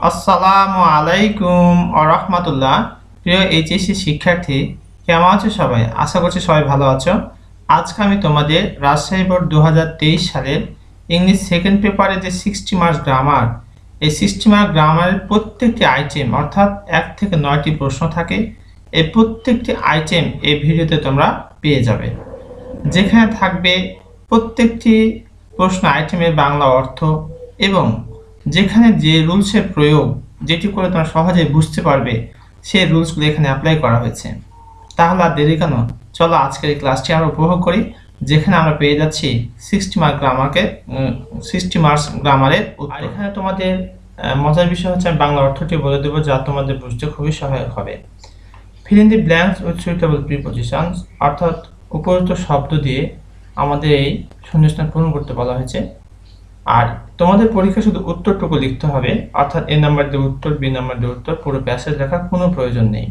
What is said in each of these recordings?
আসসালামু আলাইকুম ওয়া রাহমাতুল্লাহ। প্রিয় এইচএসসি শিক্ষার্থী, কেমন আছো সবাই? আশা করছি সবাই ভালো আছো। আজকে আমি তোমাদের রাজশাহী বোর্ড 2023 সালের ইংলিশ সেকেন্ড পেপারে যে 60 মার্কস গ্রামার, এই 60 মার্ক গ্রামারের প্রত্যেকটি আইটেম অর্থাৎ 1 থেকে 9টি প্রশ্ন থাকে। এই প্রত্যেকটি আইটেম এই ভিডিওতে তোমরা পেয়ে যাবে, যেখানে থাকবে প্রত্যেকটি প্রশ্ন আইটেমের বাংলা অর্থ এবং যেখানে যে রুলসের প্রয়োগ, যেটি করে তোমরা সহজে বুঝতে পারবে, সেই রুলসগুলো এখানে অ্যাপ্লাই করা হয়েছে। তাহলে আর দেরি কেন, চলো আজকের এই ক্লাসটি আমরা উপভোগ করি, যেখানে আমরা পেয়ে যাচ্ছি 60 মার্কস গ্রামারের উত্তর। আর এখানে তোমাদের মজার বিষয় হচ্ছে আমি বাংলা অর্থটি বলে দেবো, যা তোমাদের বুঝতে খুবই সহায়ক হবে। Fill in the blanks with suitable prepositions, অর্থাৎ উপযুক্ত শব্দ দিয়ে আমাদের এই শূন্যস্থান পূরণ করতে বলা হয়েছে। আর তোমাদের পরীক্ষা শুধু উত্তরটুকু লিখতে হবে, অর্থাৎ এ নাম্বার দিয়ে উত্তর, বি নাম্বার দিয়ে উত্তর, পুরো প্যাসেজ লেখার কোনো প্রয়োজন নেই।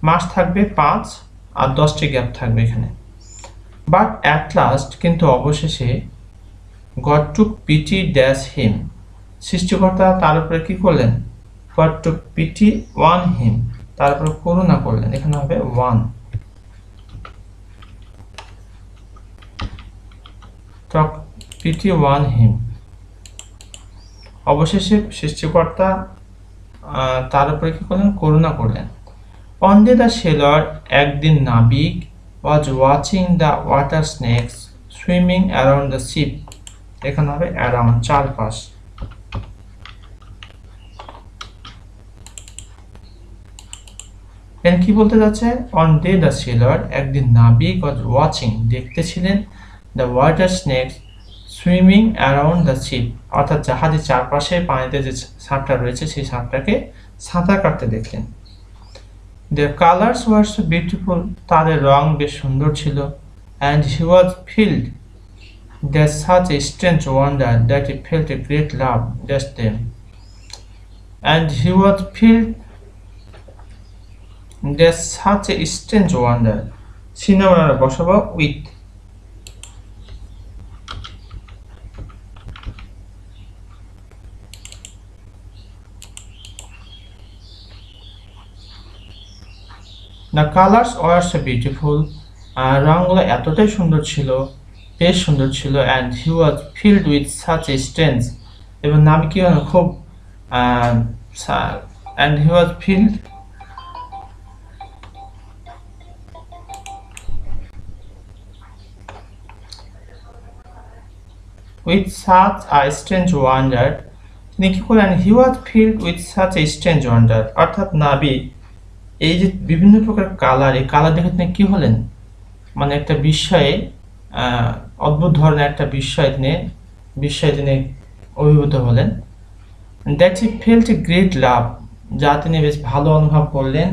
মার্কস থাকবে 5 আর 10টি গ্যাপ থাকবে এখানে। বাট অ্যাট লাস্ট, কিন্তু অবশেষে, god took PT dash him, সৃষ্টিকর্তা তার উপরে কি করলেন? গড টুক পিটি ওয়ান হিম, তার উপরে করুণা করলেন, এখানে হবে ওয়ান। টক পিটি ওয়ান হিম, অবশেষে সৃষ্টিকর্তা তার উপরে কি করলেন? করুণা করলেন। অন ডে দ্য সেলর, একদিন নাবিক, was watching the water snakes swimming around the sheep, এখানে হবে অ্যারাউন্ড, চারপাশ। এখানে কি বলতে যাচ্ছে? অন ডে দ্য সেলর, একদিন নাবিক, ওয়াজ ওয়াচিং, দেখতেছিলেন, the water snakes swimming around the ship, অর্থাৎ জাহাজের চারপাশে পানিতে যে সাপটা রয়েছে সেই সাপটাকে সাঁতার কাটতে দেখলেন। Their colors were so beautiful, তাদের রং বেশ সুন্দর ছিল। And he was filled with such a strange wonder that he felt a great love just then. And he was filled with such a strange wonder, synonym বসাবো with। The colors were so beautiful, রঙগুলো এতটাই সুন্দর ছিল, বেশ সুন্দর ছিল। And he was filled with such a strange, এবং নাবিক কি খুব and he was filled with such a strange wonder, তিনি কি করলেন? he was filled with such a strange wonder, অর্থাৎ নাবিক এই যে বিভিন্ন প্রকার কালার, এই কালার দেখে তিনি কি হলেন? মানে একটা বিস্ময়ে, অদ্ভুত ধরনের একটা বিস্ময়ে তিনি অভিভূত হলেন। That he felt a great love, যা তিনি বেশ ভালো অনুভব করলেন।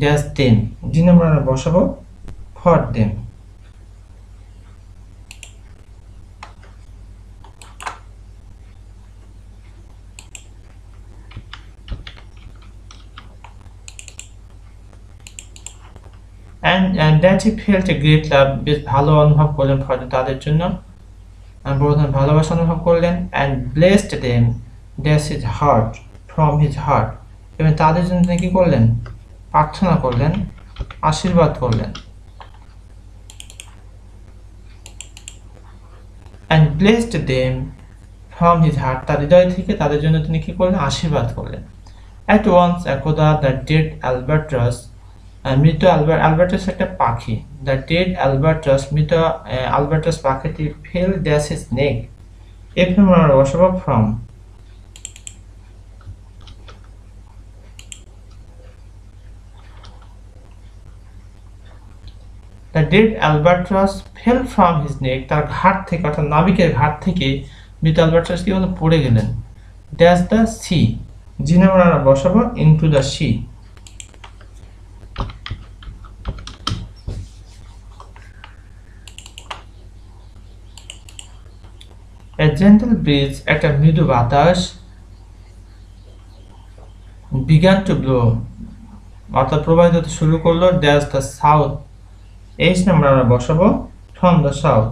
ড্যাশ দেম, যিনি আমরা বসাবো for them. And that he felt a great love, বেশ ভালো অনুভব করলেন ফর, তাদের জন্য ভালোবাসা অনুভব করলেন। and blessed them, dash his heart, from his heart, এবং তাদের জন্য তিনি কি করলেন? প্রার্থনা করলেন, আশীর্বাদ করলেন। and blessed them from his heart, তার হৃদয় থেকে তাদের জন্য তিনি কি করলেন? আশীর্বাদ করলেন। at once একদা the dead albatross, মৃত অ্যালবার্টাস একটা পাখি, দ্য ডেড অ্যালবার্টাস, মৃত অ্যালবার্টাস পাখিটি ফেল ড্যাশ হিজ নেক, এখানে আমরা বসাবো from. The dead albatross fell from his neck, তার ঘাট থেকে, অর্থাৎ নাবিকের ঘাট থেকে মৃত অ্যালবার্টাস কি হলো? পড়ে গেলেন। ড্যাশ দ্য সি, যিনি আমরা বসাবো into the C. A gentle breeze, একটা মৃদু বাতাস, began to blow, অর্থাৎ প্রবাহিত হতে শুরু করলো। Dash the south, H number আমরা বসাবো from the south,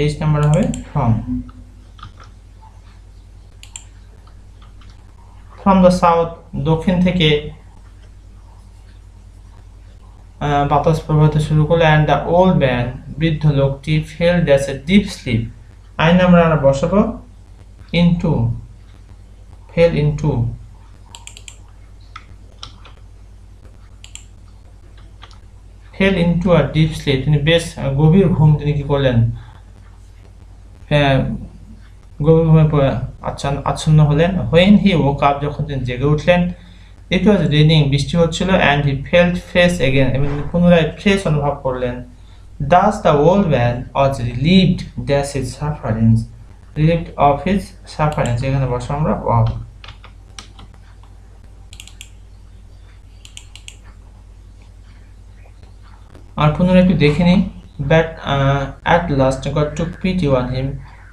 H number হবে ফ্রম। ফ্রম দ্য সাউথ, দক্ষিণ থেকে বাতাস প্রবাহিত শুরু করলো। অ্যান্ড দ্য ওল্ড ম্যান, বৃদ্ধ লোকটি, fail dash a deep sleep, আইন আমরা বসাবো into, fail into, fail into a deep sleep, তিনি বেশ গভীর ঘুম তিনি কি করলেন, গভীর ঘুমে আচ্ছন্ন হলেন। হোয়েন হি woke up, যখন তিনি জেগে উঠলেন, ইট ওয়াজ রেইনিং, বৃষ্টি হচ্ছিল। And he felt fresh again, এবং পুনরায় ফ্রেশ অনুভব করলেন। Thus the old man was relieved dash his sufferings, relieved of his sufferings, এখানে বসো আমরা অফ। আর পুনরায় একটু দেখে নিই। But at last God took pity on him,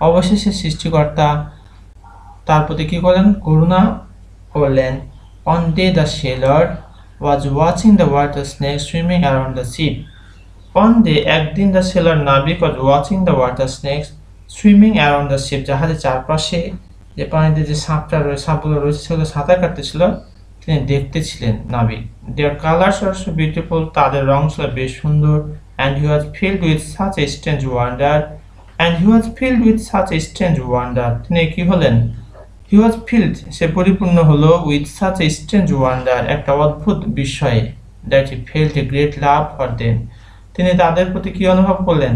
অবশেষে সৃষ্টিকর্তা তার প্রতি কি করলেন, করুণা করলেন। One day the sailor was watching the water snake swimming around the ship, one day একদিন, দ্য সেলর নাবিক was watching the water snakes swimming around the sheep, জাহাজের চারপাশে যে পানিতে যে সাপগুলো রয়েছে সেগুলো সাঁতার কাটতেছিল, তিনি দেখতেছিলেন নাবিক। দেয়ার কালার্স আর সো বিউটিফুল, তাদের রং ছিল বেশ সুন্দর। And he was filled with such a strange wonder, and he was filled with such a strange wonder, তিনি কি হলেন, হি ওয়াজ ফিল্ড, সে পরিপূর্ণ হলো, with such a strange wonder, একটা অদ্ভুত বিস্ময়ে, that he felt a great love for them, তিনি তাদের প্রতি কি অনুভব করলেন,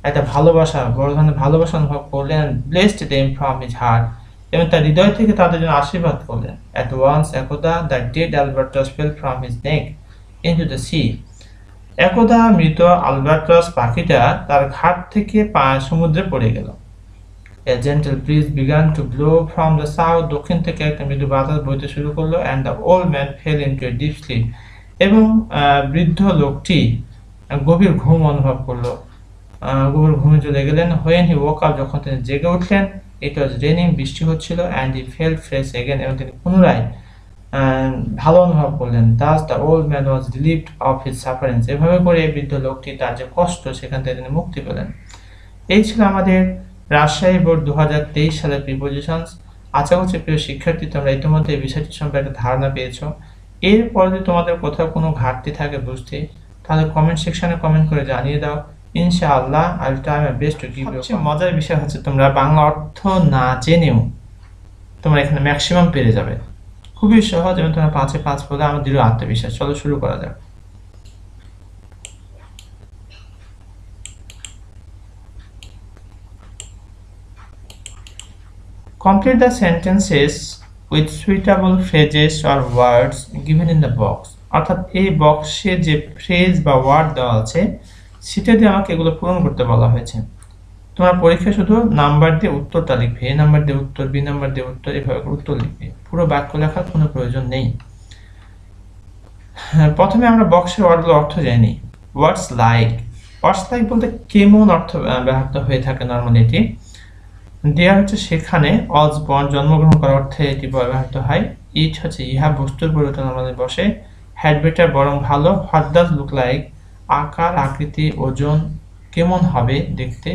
একটা ভালোবাসা, বড় ধরনের ভালোবাসা অনুভব করলেন। Blessed them from his heart, এবং তার হৃদয় থেকে তাদের জন্য আশীর্বাদ করলেন। অ্যাট ওয়ান্স একদা the dead albatross fell from his neck into the sea, একদা মৃত আলবার্টাস পাখিটা তার ঘাট থেকে সমুদ্রে পড়ে গেল। A gentle breeze began to blow from the south, দক্ষিণ থেকে একটা মৃদু বাতাস বইতে শুরু করলো। And the old man fell into a deep sleep, এবং বৃদ্ধ লোকটি গভীর ঘুম অনুভব করলো, গভীর ঘুমে চলে গেলেন। When he woke up, যখন তিনি জেগে উঠলেন, it was raining, বৃষ্টি হচ্ছিল। And he felt fresh again, এবং তিনি পুনরায় ভালো অনুভব করলেন। Thus the old man was relieved of his sufferings, এভাবে করে বৃদ্ধ লোকটি তার যে কষ্ট সেখান থেকে তিনি মুক্তি পেলেন। এই ছিল আমাদের রাজশাহী বোর্ড 2023 সালের প্রিপোজিশনস। আশা করছি প্রিয় শিক্ষার্থী তোমরা ইতিমধ্যে এই বিষয়টি সম্পর্কে একটা ধারণা পেয়েছো। এরপর যদি তোমাদের কোথাও কোনো ঘাটতি থাকে বুঝতে, তাহলে কমেন্ট সেকশনে কমেন্ট করে জানিয়ে দাও। ইনশাআল্লাহ I will try my best to give you. সবচেয়ে মজার বিষয় হচ্ছে তোমরা বাংলা অর্থ না জেনেও তোমরা এখানে ম্যাক্সিমাম পেরে যাবে, খুবই সহজ, এবং তোমরা 5-এ 5 বলে আমার দৃঢ় আত্মবিশ্বাস। চলো শুরু করা যাক। Complete the sentences with suitable phrases or words given in the box, অর্থাৎ এই বক্সে যে ফ্রেজ বা ওয়ার্ড দেওয়া আছে সেটা দিয়ে আমাকে এগুলো পূরণ করতে বলা হয়েছে। তোমরা পরীক্ষায় শুধু নাম্বার দিয়ে উত্তরটা লিখবে, এ নাম্বার দিয়ে উত্তর, বি নাম্বার দিয়ে উত্তর, এভাবে উত্তর লিখবে, পুরো বাক্য লেখার কোনো প্রয়োজন নেই। প্রথমে আমরা বক্সের ওয়ার্ডগুলো অর্থ জানি। ওয়ার্ডস লাইক, ওয়ার্ডস লাইক বলতে কেমন অর্থ ব্যবহৃত হয়ে থাকে নর্মালি। এটি দেয়া হচ্ছে সেখানে, অজবর্ন জন্মগ্রহণ করার অর্থে এটি ব্যবহৃত হয়। ইট হচ্ছে ইহা, বস্তুর পরিবর্তন আমাদের বসে। হ্যাড বেটার বরং ভালো। হোয়াট ডাজ লুক লাইক, আকার আকৃতি ওজন কেমন হবে দেখতে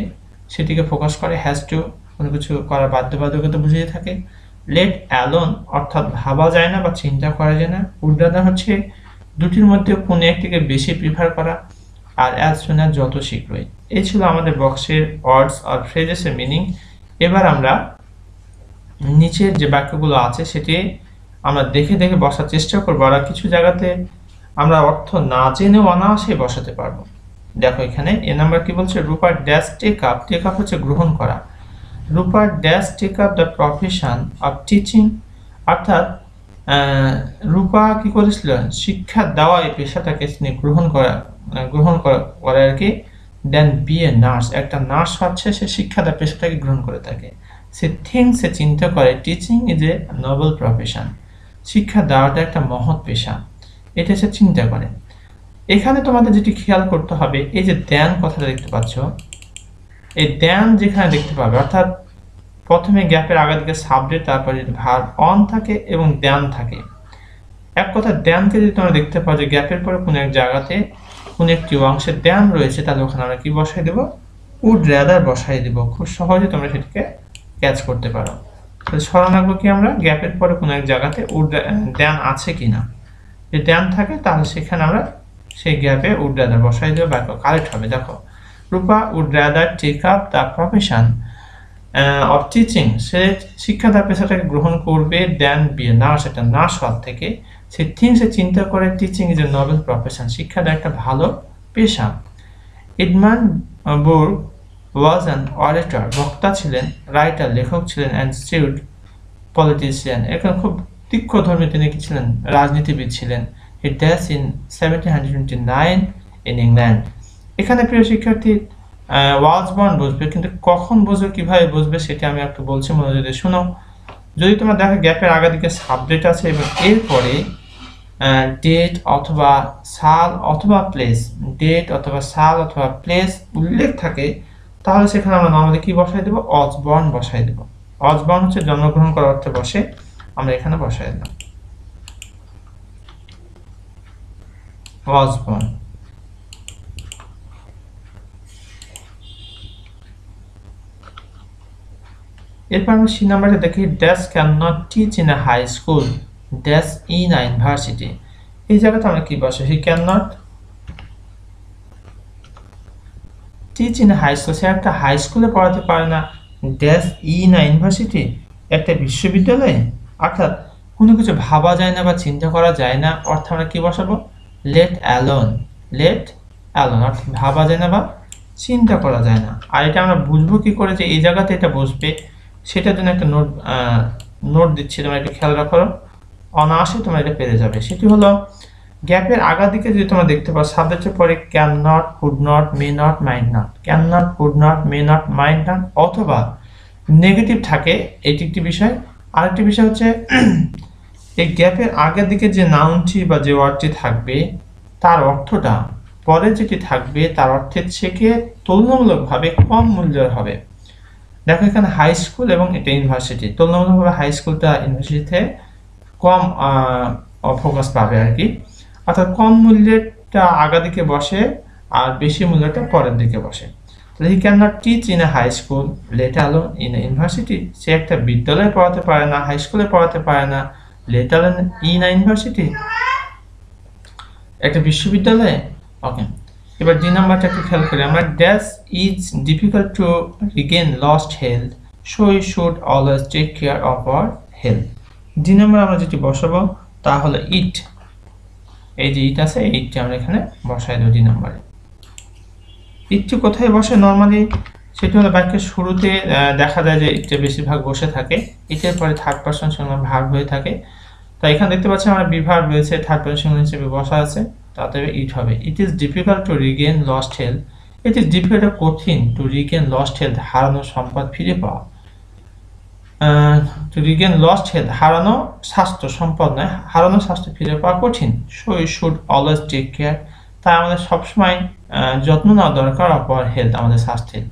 সেটিকে ফোকাস করে। হ্যাজ টু কোনো কিছু করার বাধ্যবাধকতা বুঝিয়ে থাকে। লেট অ্যালোন অর্থাৎ ভাবা যায় না বা চিন্তা করা যায় না। উড রাদার হচ্ছে দুটির মধ্যে কোনো একটিকে বেশি প্রিফার করা। আর অ্যাজ সুন অ্যাজ যত শীঘ্রই। এই ছিল আমাদের বক্সের ওয়ার্ডস আর ফ্রেজেসের মিনিং। এবার আমরা নিচের যে বাক্যগুলো আছে সেটি আমরা দেখে দেখে বসার চেষ্টা করবো, আর কিছু জায়গাতে আমরা অর্থ না জেনেও অনায়াসে বসাতে পারবো। দেখো এখানে এ নাম্বার কি বলছে, রূপার dash take up, take up হচ্ছে গ্রহণ করা। রূপার dash take up the profession of teaching, অর্থাৎ রূপা কি করেছিল, শিক্ষা দেওয়া এই পেশাটাকে তিনি গ্রহণ করে আর কি। দেন বি এ নার্স, একটা নার্স হচ্ছে সে শিক্ষা দেওয়া পেশাটাকে গ্রহণ করে থাকে। সে থিঙ্ক, সে চিন্তা করে, teaching is a noble profession, শিক্ষা দেওয়াটা একটা মহৎ পেশা, এটা সে চিন্তা করে। এখানে তোমাদের যেটি খেয়াল করতে হবে, এই যে দেন কথাটা দেখতে পাচ্ছ, এই দেন যেখানে দেখতে পাবে, অর্থাৎ প্রথমে গ্যাপের আগের দিকে সাবজেক্ট, তারপরে ভার্ব অন থাকে এবং দেন থাকে। এক কথা দেনকে যদি তোমরা দেখতে পাও যে গ্যাপের পরে কোনো এক জায়গাতে কোনো একটি অংশে দেন রয়েছে, তাহলে ওখানে আমরা কি বসাই দেবো, উড রাদার বসাই দেবো। খুব সহজে তোমরা সেটিকে ক্যাচ করতে পারো। তাহলে স্মরণ রাখবো কি আমরা গ্যাপের পরে কোনো এক জায়গাতে দ্যান আছে কিনা। যদি দ্যান থাকে তাহলে সেখানে আমরা সেই গ্যাপে উড রাদার বসাই দেবো, বাক্য কারেক্ট হবে। দেখো Rupa would rather take up the profession of teaching, সে শিক্ষাদার পেশাটাকে গ্রহণ করবে দেন বি এ নার্স, একটা নার্স হওয়ার থেকে। সে থিংসে চিন্তা করে teaching is a noble profession, শিক্ষাটা একটা ভালো পেশা। এডমান বুর্গ ওয়াজ অ্যান অরেটর, বক্তা ছিলেন, রাইটার লেখক ছিলেন, অ্যান্ড স্টিউড পলিটিশিয়ান, এখানে খুব তীক্ষ্ণধর্মী তিনি কি ছিলেন, রাজনীতিবিদ ছিলেন। He dash in 1729 in England. এখানে প্রিয় শিক্ষার্থী ওয়াজ বর্ন বসবে, কিন্তু কখন বসবে কিভাবে বসবে সেটা আমি একটু বলছি, মনোযোগ দিয়ে শোনো। যদি তোমার দেখো গ্যাপের আগের দিকে সাবজেক্ট আছে এবং এরপরে ডেট অথবা সাল অথবা প্লেস, ডেট অথবা সাল অথবা প্লেস উল্লেখ থাকে, তাহলে সেখানে আমরা নর্মালি কি বসাই দেবো, অজবর্ন বসাই দেবো। অজবর্ন হচ্ছে জন্মগ্রহণ করার অর্থে বসে, আমরা এখানে বসাই দিলাম অজবর্ন। এরপর আমরা সি নাম্বারে দেখি dash can not teach in a high school dash in a university. এই জায়গাতে আমরা কি বসে, he can not teach in a high school, সে একটা হাই স্কুলে পড়াতে পারে না, ড্যাশ ইন আ ইউনিভার্সিটি, একটা বিশ্ববিদ্যালয়ে। অর্থাৎ কোনো কিছু ভাবা যায় না বা চিন্তা করা যায় না, অর্থাৎ আমরা কি বসাবো, লেট অ্যালোন, লেট অ্যালোন, অর্থাৎ ভাবা যায় না বা চিন্তা করা যায় না। আর এটা আমরা বুঝবো কি করে যে এই জায়গাতে এটা বসবে, সেটার জন্য একটা নোট দিচ্ছি, তোমরা একটু খেয়াল রাখো, অনায়াসে তোমরা এটা পেরে যাবে। সেটি হলো গ্যাপের আগার দিকে যদি তোমরা দেখতে পাও সাবজেক্টের পরে can not, could not, may not, mind not, can not, could not, may not, mind not, অথবা নেগেটিভ থাকে, এটি একটি বিষয়। আরেকটি বিষয় হচ্ছে এই গ্যাপের আগের দিকে যে নাউনটি বা যে ওয়ার্ডটি থাকবে তার অর্থটা পরে যেটি থাকবে তার অর্থের থেকে তুলনামূলকভাবে কম মূল্যের হবে। দেখো এখানে হাই স্কুল এবং এটা ইউনিভার্সিটি, তুলনামূলকভাবে হাই স্কুলটা ইউনিভার্সিটিতে কম ফোকাস পাবে আর কি, অর্থাৎ কম মূল্যেরটা আগা দিকে বসে আর বেশি মূল্যটা পরের দিকে বসে। তাহলে he can not teach in a high school let alone in a university, সে একটা বিদ্যালয়ে পড়াতে পারে না, হাই স্কুলে পড়াতে পারে না, late alone in a university, একটা বিশ্ববিদ্যালয়ে। ওকে, এবার ডি নাম্বারটা একটু খেয়াল করি আমরা, dash is difficult to regain lost health so we should always take care of our health. D number আমরা যেটি বসাবো তা হলো ইট, এই যে ইট আছে ইটটি আমরা এখানে বসাই দেবো ডি নাম্বারে। ইটটি কোথায় বসে নর্মালি, সেটি হলো বাক্যের শুরুতে দেখা যায় যে ইটটা বেশিরভাগ বসে থাকে, ইটের পরে থার্ড পারসন সিঙ্গুলার ভার্ব হয়ে থাকে। তাই এখানে দেখতে পাচ্ছি আমরা বি ভার্ব রয়েছে, থার্ড পারসন সিঙ্গুলার হিসেবে বসা আছে, তাতে ইট হবে। It is difficult to regain lost health, it is difficult, কঠিন, টু রিগেন লস্ট হেলথ, হারানো সম্পদ ফিরে পাওয়া। টু রিগেন লস্ট হেলথ, হারানো স্বাস্থ্য, সম্পদ নয়, হারানো স্বাস্থ্য ফিরে পাওয়া কঠিন। So we should always take care, তাই আমাদের সবসময় যত্ন নেওয়া দরকার অফ আওয়ার হেলথ, আমাদের স্বাস্থ্যের।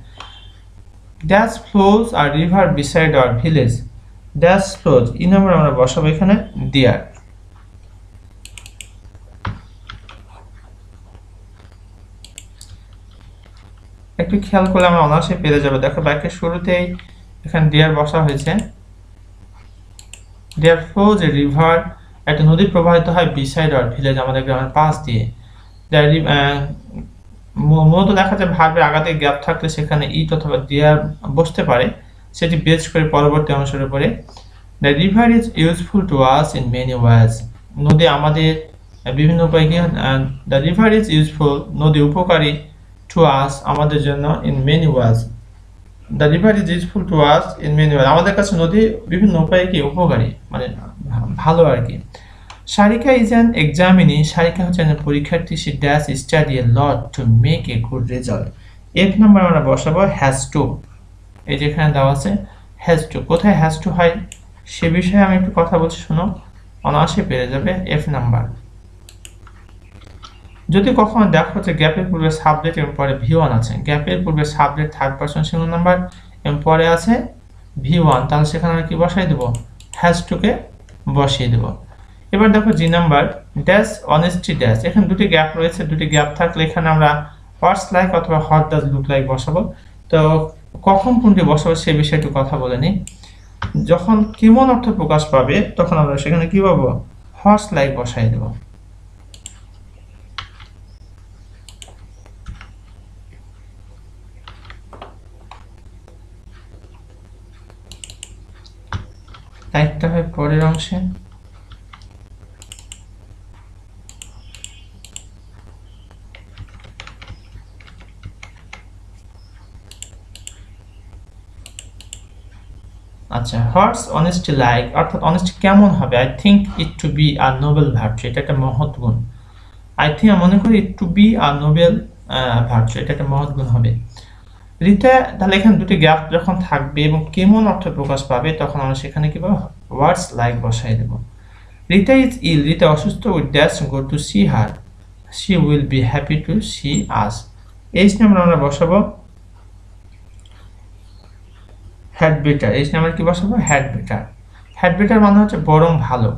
Dash flows our river beside our village, dash flows এই নম্বর আমরা বসাবো এখানে দেয়ার। একটু খেয়াল করলে আমরা অনায়াসে পেরে যাবে। দেখো বাক্যের শুরুতেই এখানে দেয়ার বসা হয়েছে, দেয়ার ফ্লোজ এ রিভার, একটা নদী প্রবাহিত হয় বিসাইড আওয়ার ভিলেজ, আমাদের গ্রামের পাশ দিয়ে। মূলত দেখা যায় ভার্বের আগাতে গ্যাপ থাকলে সেখানে ইট অথবা দেয়ার বসতে পারে, সেটি বেস করে পরবর্তী অংশের উপরে। The river is useful to us in many ways, নদী আমাদের বিভিন্ন উপায়ে কি, দ্য রিভার ইজ ইউজফুল, নদী উপকারী, টু আস আমাদের জন্য, in many ways, the river is useful to us in many ways, আমাদের কাছে নদী বিভিন্ন উপায়ে কি উপকারী, মানে ভালো আর কি। Sarika is an examinee, Sarika হচ্ছে একজন পরীক্ষার্থী, C dash study a lot to make a good result. F number আমরা বসাবো হ্যাজ টু, এই যেখানে দেওয়া আছে হ্যাজ টু, কোথায় হ্যাজ টু হয় সে বিষয়ে আমি একটু কথা বলছি, শোনো, অনায়াসে পেরে যাবে। এফ নাম্বার যদি কখনো দেখো যে গ্যাপের পূর্বে সাবজেক্ট এবং পরে ভি1 আছে, গ্যাপের পূর্বে subject third person singular number এবং পরে আছে ভি1, তাহলে সেখানে আমরা কি বসাই দেবো, হ্যাজ টুকে বসিয়ে দেবো। এবার দেখো G number, dash honesty dash, এখানে দুটি গ্যাপ রয়েছে, দুটি গ্যাপ থাকলে এখানে আমরা হোয়াটস লাইক অথবা হোয়াট ডাজ লুক লাইক বসাবো। তো কখন কোনটি বসাবো সে বিষয়ে একটু কথা বলে নিই। যখন কেমন অর্থ প্রকাশ পাবে তখন আমরা সেখানে কি পাবো, হর্স লাইক বসাই দেব। লাইকটা হয় পরের অংশে। আচ্ছা, হোয়াটস অনেস্টি লাইক, অর্থাৎ অনেস্টি কেমন হবে। I think it to be a noble virtue, এটা একটা মহৎ গুণ। আই থিঙ্ক আমি মনে করি it to be a noble virtue, এটা একটা মহৎ গুণ হবে। রিতা, তাহলে এখানে দুটি গ্যাপ যখন থাকবে এবং কেমন অর্থ প্রকাশ পাবে তখন আমরা সেখানে কি পাবো, ওয়ার্ডস লাইক বসাই দেব। রিতা ইজ ইল, রিতা অসুস্থ, we dash go to see her, she will be happy to see us. H number আমরা বসাবো হ্যাড বেটার, এইচ নাম্বার কি বসাবো, হ্যাড বেটার। হ্যাড বেটার মানে হচ্ছে বরং ভালো।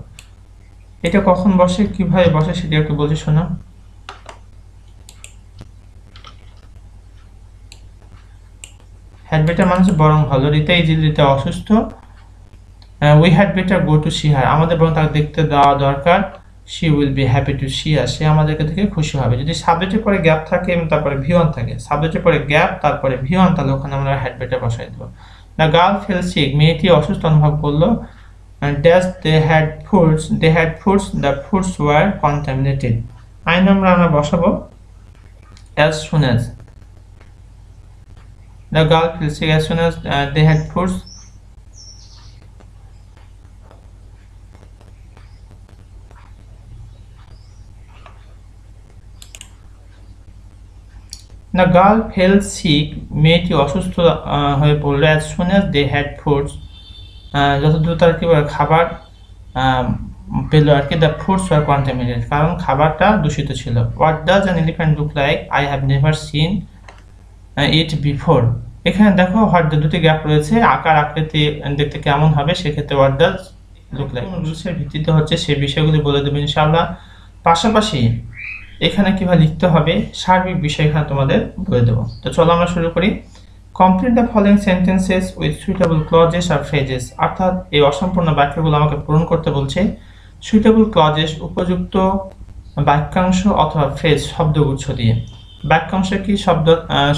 এটা কখন বসে, কিভাবে বসে সেটা একটু বলছি শোনো। হ্যাড বেটার মানে হচ্ছে বরং ভালো। রিতা ইজ ইল, রিতা অসুস্থ। We had better go to see her, আমাদের বরং তাকে দেখতে দেওয়া দরকার। She will be happy to see us, সে আমাদেরকে থেকে খুশি হবে। যদি সাবজেক্টের পরে গ্যাপ থাকে এবং তারপরে ভি1 থাকে, সাবজেক্টের পরে গ্যাপ তারপরে ভি1, তাহলে ওখানে আমরা হ্যাড বেটার বসাই দেবো। দ্য গার্ল ফেল সিক, মেয়েটি অসুস্থ অনুভব করলো। Dash they had foods, the foods were contaminated. I number আমরা বসাবো as soon as, the girl fell sick as soon as they had foods. The girl fell sick, মেয়েটি অসুস্থ হয়ে পড়লো, as soon as they had foods, যত দ্রুত আর কি খাবার পেল আর কি। দ্য ফুডস ওয়ার কন্টামিনেটেড, কারণ খাবারটা দূষিত ছিল। What does an elephant look like, I have never seen it before. এখানে দেখো হোয়াট দ্য দুটি গ্যাপ রয়েছে, আকার আকৃতি দেখতে কেমন হবে, সেক্ষেত্রে হোয়াট ডাজ লুক লাইক রুলসের ভিত্তিতে হচ্ছে সেই বিষয়গুলি বলে দেবো ইনশাআল্লাহ। পাশাপাশি এখানে কিভাবে লিখতে হবে সার্বিক বিষয় এখানে তোমাদের বলে দেবো। তো চলো আমরা শুরু করি। Complete the following sentences with suitable clauses are phrases, অর্থাৎ এই অসম্পূর্ণ বাক্যগুলো আমাকে পূরণ করতে বলছে। সুইটেবল ক্লজেস উপযুক্ত বাক্যাংশ অথবা ফ্রেজ শব্দগুচ্ছ দিয়ে। বাক্যাংশ কি,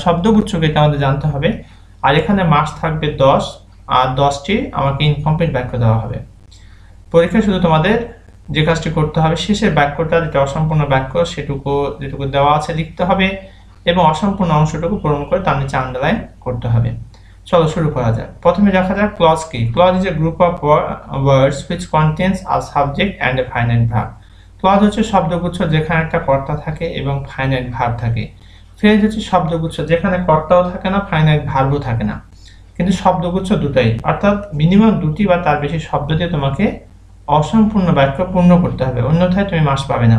শব্দগুচ্ছকে এটা আমাদের জানতে হবে। আর এখানে মার্কস থাকবে 10, আর 10টি আমাকে ইনকমপ্লিট বাক্য দেওয়া হবে। পরীক্ষায় শুধু তোমাদের যে কাজটি করতে হবে, শেষের বাক্যটা যেটা অসম্পূর্ণ বাক্য যেটুকু দেওয়া আছে লিখতে হবে এবং অসম্পূর্ণ অংশটুকু পূরণ করে তার নিচে আন্ডারলাইন করতে হবে। চলো শুরু করা যাক। প্রথমে দেখা যাক ক্লজ কি। Clause is a group of words which contains a subject and a finite verb. Clause হচ্ছে শব্দগুচ্ছ যেখানে একটা কর্তা থাকে এবং ফাইনাইট ভার্ব থাকে। ফ্রেজ হচ্ছে শব্দগুচ্ছ যেখানে কর্তাও থাকে না, ফাইনাইট ভার্বও থাকে না, কিন্তু শব্দগুচ্ছ দুটাই, অর্থাৎ মিনিমাম দুটি বা তার বেশি শব্দ দিয়ে তোমাকে অসম্পূর্ণ বাক্য পূর্ণ করতে হবে, অন্যথায় তুমি মার্কস পাবে না।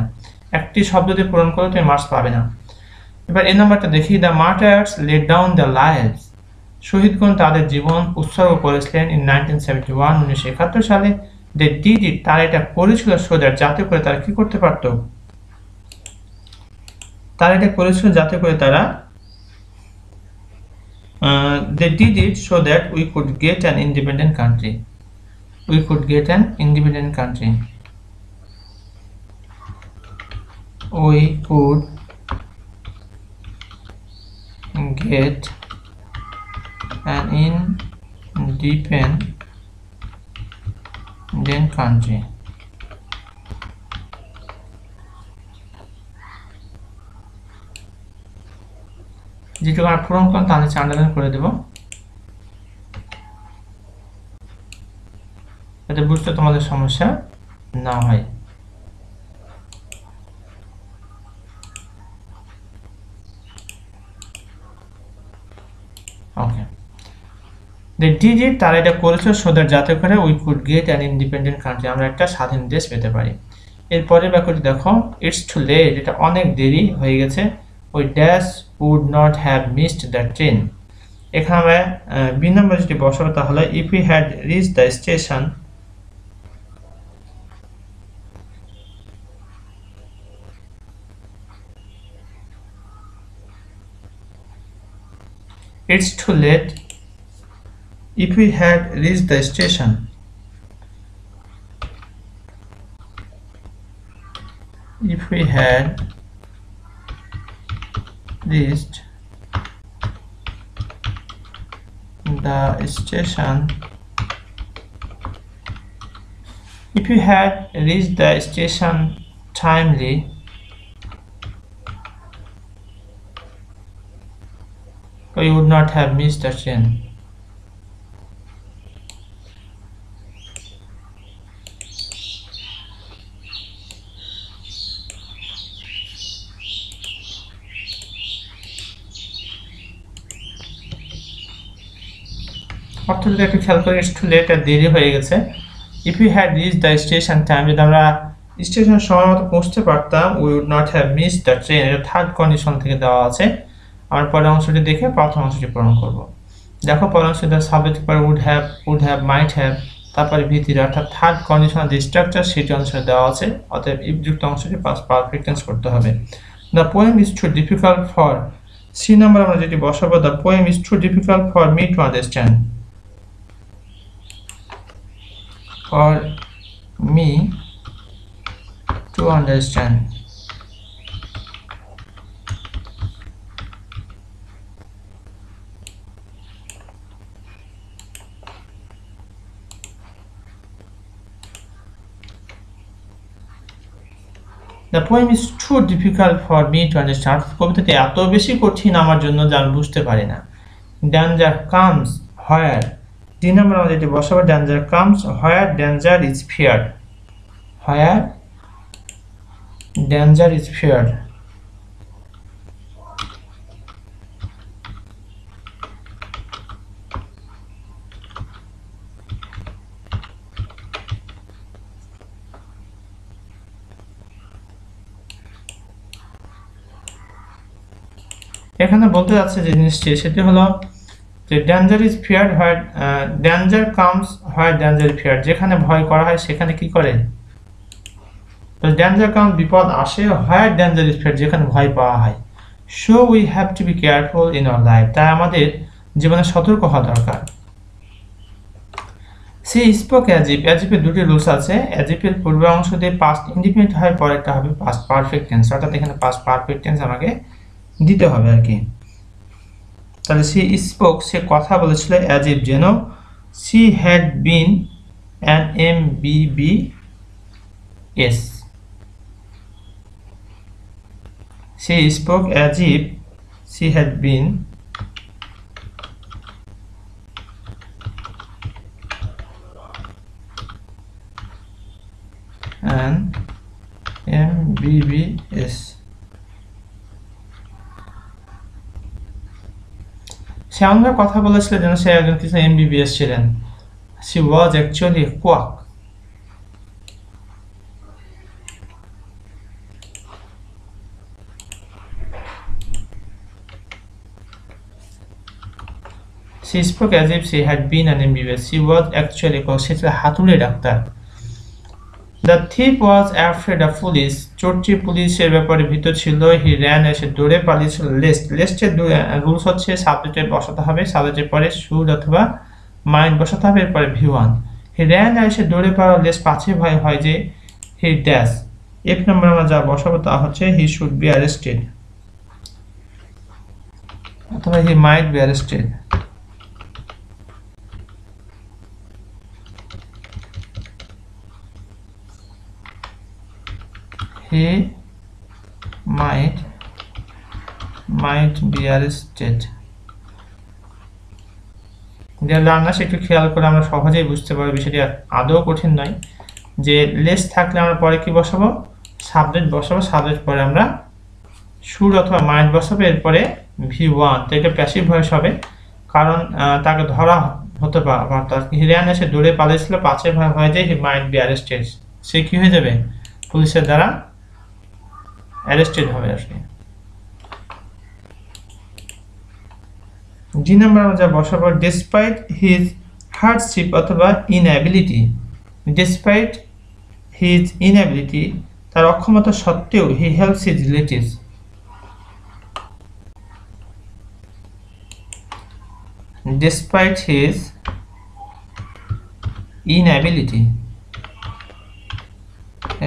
একটি শব্দ দিয়ে পূরণ করলে তুমি মার্কস পাবে না। এবার এই নাম্বারটা দেখি। The martyrs laid down the lives, শহীদগণ তাদের জীবন উৎসর্গ করেছিলেন ইন 1971, 1971 সালে। দে ডিড ইট, তারা এটা করেছিল সো দ্যাট, যাতে করে তারা কি করতে পারত, তারা এটা করেছিল যাতে করে তারা they did it so that we could get an independent country, we could get an independent country, we could get an independent country. যেটুকু আমরা পূরণ করলাম তাহলে আন্ডারলাইন করে দেব, যাতে বুঝতে তোমাদের সমস্যা না হয়। ওকে, দে ডিড ইট, তারা এটা করেছিল সো দ্যাট, যাতে করে we could get an independent country, আমরা একটা স্বাধীন দেশ পেতে পারি। এরপরের বাক্যটি দেখো, ইটস টু লেট, এটা অনেক দেরি হয়ে গেছে। We dash would not have missed the train. এখানে আমরা বি নাম্বার যেটি বসাবো তাহলে if we had reach the station, it's too late if we had reached the station, if we had reached the station, if we had reached the station timely, we would not have missed the train. অর্থাৎ যদি একটু খেয়াল করি, it's two late, দেরি হয়ে গেছে। If you had reach the station time, যদি আমরা স্টেশনের সময় মতো পৌঁছতে পারতাম, we would not have miss the train. এটা থার্ড কন্ডিশন থেকে দেওয়া আছে। আমরা পরের অংশটি দেখে প্রথম অংশটি পূরণ করব। দেখো পরের অংশটি সাবজেক্ট পরে উড হ্যাভ, মাইট হ্যাভ, তারপরে ভিতরে, অর্থাৎ থার্ড কন্ডিশনাল যে স্ট্রাকচার সেটি অনুসারে দেওয়া আছে। অতএব ইফ যুক্ত অংশটি পাস্ট পারফেক্ট টেন্স করতে হবে। The poem is too difficult for, C number আমরা যেটি বসাবো, the poem is too difficult for me to understand, for me to understand. The poem is too difficult for me to understand. কবিতাটি এত বেশি কঠিন আমার জন্য যা আমি বুঝতে পারি না। Danger comes where, তিন নম্বর আমাদের যেটি বসাবো, danger comes where danger is feared, where danger is feared. এখানে বলতে যাচ্ছে যে জিনিসটি সেটি হলো যে danger is feared where, danger comes where danger is feared, যেখানে ভয় করা হয় সেখানে কি করে, তো ডেঞ্জার কামস বিপদ আসে, হোয়ার ডেঞ্জার ইজ ফিয়ার্ড যেখানে ভয় পাওয়া হয়। So we have to be careful in our life, তাই আমাদের জীবনে সতর্ক হওয়া দরকার। C spoke as if, as ইফের দুটি রুলস আছে। অ্যাজ ইফের পূর্ব অংশ দিয়ে পাস্ট ইনডিফিনিট হয়, পরেরটা হবে পাস্ট পারফেক্ট টেন্স, অর্থাৎ এখানে পাস্ট পারফেক্ট টেন্স আমাকে দিতে হবে আর কি। তাহলে সি স্পোক, সে কথা বলেছিল, অ্যাজ ইফ যেন, she had been an MBBS, she spoke as if she had been an MBBS, সে এমনভাবে কথা বলেছিল যেন সে একজন কিছু MBBS ছিলেন। She was actually a quack. She spoke as if she had been an MBBS. She was actually a quack. সে ছিল হাতুড়ে doctor. The thief was afraid of police. চোরটি পুলিশের ব্যাপারে ভীত ছিল। He ran, এসে দৌড়ে পালিয়েছিল। লেস্টের রুলস হচ্ছে সাবজেক্টে বসাতে হবে, সাবজেক্টের পরে শুড অথবা মাইন্ড বসাতে হবে, এরপরে V1। He ran, এসে দৌড়ে পাওয়া, লেস্ট পাছে ভয় হয় যে he dash। F নম্বর আমরা যা বসাবো তা হচ্ছে he should be arrested অথবা he might be arrested। He might be arrested। Dear learners, একটু খেয়াল করে আমরা সহজেই বুঝতে পারবো, বিষয়টি আদৌ কঠিন নয়। যে লেস থাকলে আমরা পরে কি বসাবো, সাবজেক্ট বসাবো, সাবজেক্ট পরে আমরা শুড অথবা মাইট বসাবো, এরপরে V1। তো এটা প্যাসিভ ভয়েস হবে, কারণ তাকে ধরা হতে পারত। হিরিয়ান এসে দৌড়ে পালিয়েছিল, পাছে ভয় হয় যে হি মাইট বি অ্যারেস্টেড, সে কি হয়ে যাবে, পুলিশের দ্বারা অ্যারেস্টেড হবে আর কি। জি নাম্বার আমরা যা বসাবো, ডিসপাইট হিজ হার্ডশিপ অথবা ইনএবিলিটি। ডিসপাইট হিজ ইনএবিলিটি, তার অক্ষমতা সত্ত্বেও he helps his relatives. Despite his inability,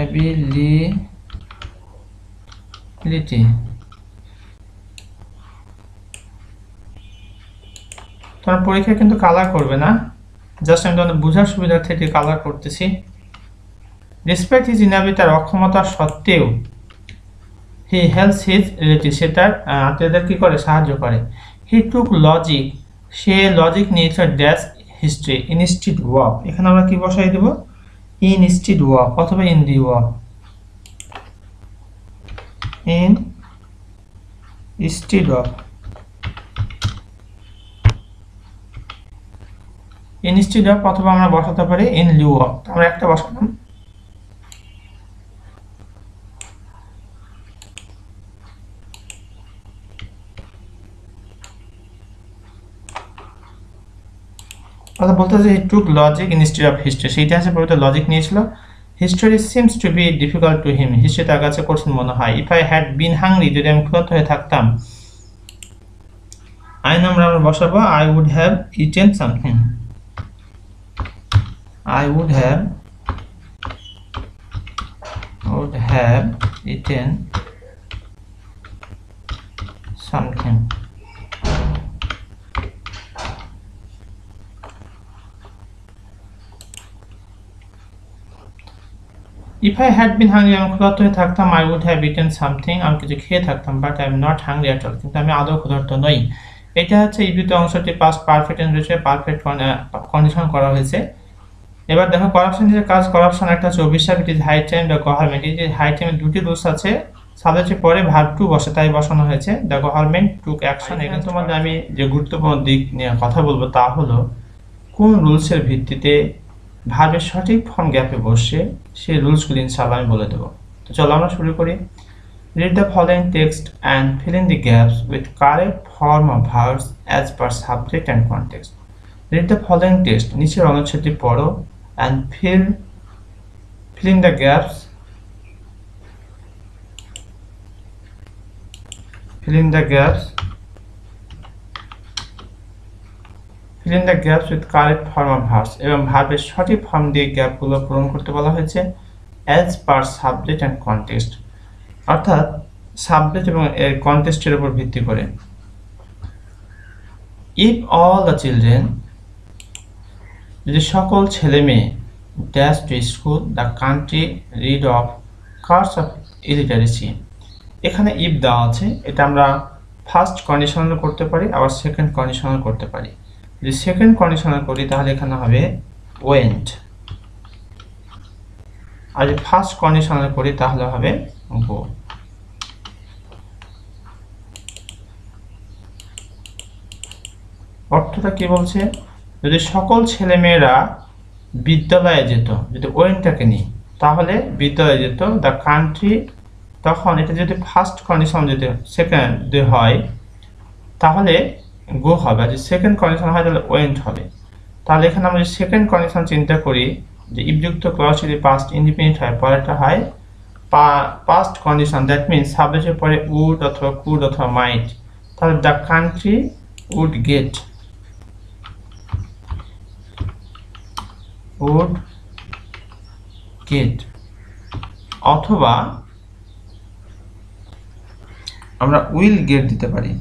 ability, তোমার পরীক্ষায় কিন্তু কালার করবে না, জাস্ট আমি তোমাদের বোঝার সুবিধার্থে এটি কালার করতেছি। ডিসপাইট হিজ ইনএবিলিটি, তার অক্ষমতা সত্ত্বেও, হি হেল্পস হিজ রিলেটিভ, সে তার আত্মীয়দের কি করে, সাহায্য করে। হি টুক লজিক, সে লজিক নিয়েছে ড্যাশ হিস্ট্রি ইনস্টিড অফ, এখানে আমরা কি বসাই দেব, ইনস্টিড অফ অথবা in the of, instead of, instead of অথবা আমরা বসাতে পারি ইন লিউ অফ, আমরা একটা বসালাম। অর্থাৎ বলতে যে took logic instead of history, সেই ইতিহাসের পরিবর্তে লজিক নিয়েছিল। History seems to be difficult to him, history তার কাছে কঠিন মনে হয়। If I had been hungry, যদি আমি ক্ষুধার্ত হয়ে থাকতাম, আই আমরা বসাবো I would have eaten something, I would have eaten something. If I had been hungry, আমি ক্ষুধার্ত হয়ে থাকতাম, I would have eaten something, আমি কিছু খেয়ে থাকতাম, but I am not hungry at all, কিন্তু আমি আদৌ ক্ষুধার্ত নই। এটা হচ্ছে এই দুটো অংশটি পাস্ট পারফেক্ট টেন্স রয়েছে, পারফেক্ট কন্ডিশন করা হয়েছে। এবার দেখো করাপশন যে কাজ, করাপশন একটা হচ্ছে অভিশাপ, it is high time the government, এই যে হাই টাইমে দুটি রুলস আছে, সাবজেক্টের পরে ভার্ব টু বসে, তাই বসানো হয়েছে দ্য গভর্নমেন্ট টুক অ্যাকশন। এখানে তোমাদের আমি যে গুরুত্বপূর্ণ দিক নিয়ে কথা বলবো তা হলো কোন রুলসের ভিত্তিতে ভার্বের সঠিক ফর্ম গ্যাপে বসে, সেই রুলসগুলি ইনশাআল্লাহ আমি বলে দেবো। তো চলো আমরা শুরু করি। Read the following text and fill in the gaps with correct form of verbs as per subject and context. Read the following text, নিচের অনুচ্ছেদটি পড়ো, and fill in the gaps, with correct form of verbs, এবং ভার্বের সঠিক form দিয়ে গ্যাপগুলো পূরণ করতে বলা হয়েছে as per subject and context, অর্থাৎ সাবজেক্ট এবং এর কনটেক্সটের উপর ভিত্তি করে। if all the children, যদি সকল ছেলে মেয়ে dash to school the country rid of curse of illiteracy, এখানে ইফ দেওয়া আছে, এটা আমরা ফার্স্ট কন্ডিশনাল করতে পারি, আবার সেকেন্ড কন্ডিশনাল করতে পারি। যদি সেকেন্ড কন্ডিশনাল করি তাহলে এখানে হবে ওয়েন্ট, আর যদি ফার্স্ট কন্ডিশনাল করি তাহলে হবে গো। অর্থটা কি বলছে, যদি সকল ছেলে মেয়েরা বিদ্যালয়ে যেত, যদি ওয়েনটাকে নিই তাহলে বিদ্যালয়ে যেত, দ্য কান্ট্রি, তখন এটা যদি ফার্স্ট কন্ডিশন যদি সেকেন্ড হয় তাহলে গো হবে, আর যদি সেকেন্ড কন্ডিশন হয় তাহলে ওয়েন্ট হবে। তাহলে এখানে আমরা যদি সেকেন্ড কন্ডিশন চিন্তা করি, যে ইফযুক্ত ক্লজ যদি পাস্ট ইনডিফিনিট হয়, পরেরটা হয় পাস্ট কন্ডিশন, দ্যাট মিনস সাবজেক্টের পরে উড অথবা কুড অথবা মাইট, তাহলে দ্য কান্ট্রি উড গেট, অথবা আমরা উইল গেট দিতে পারি।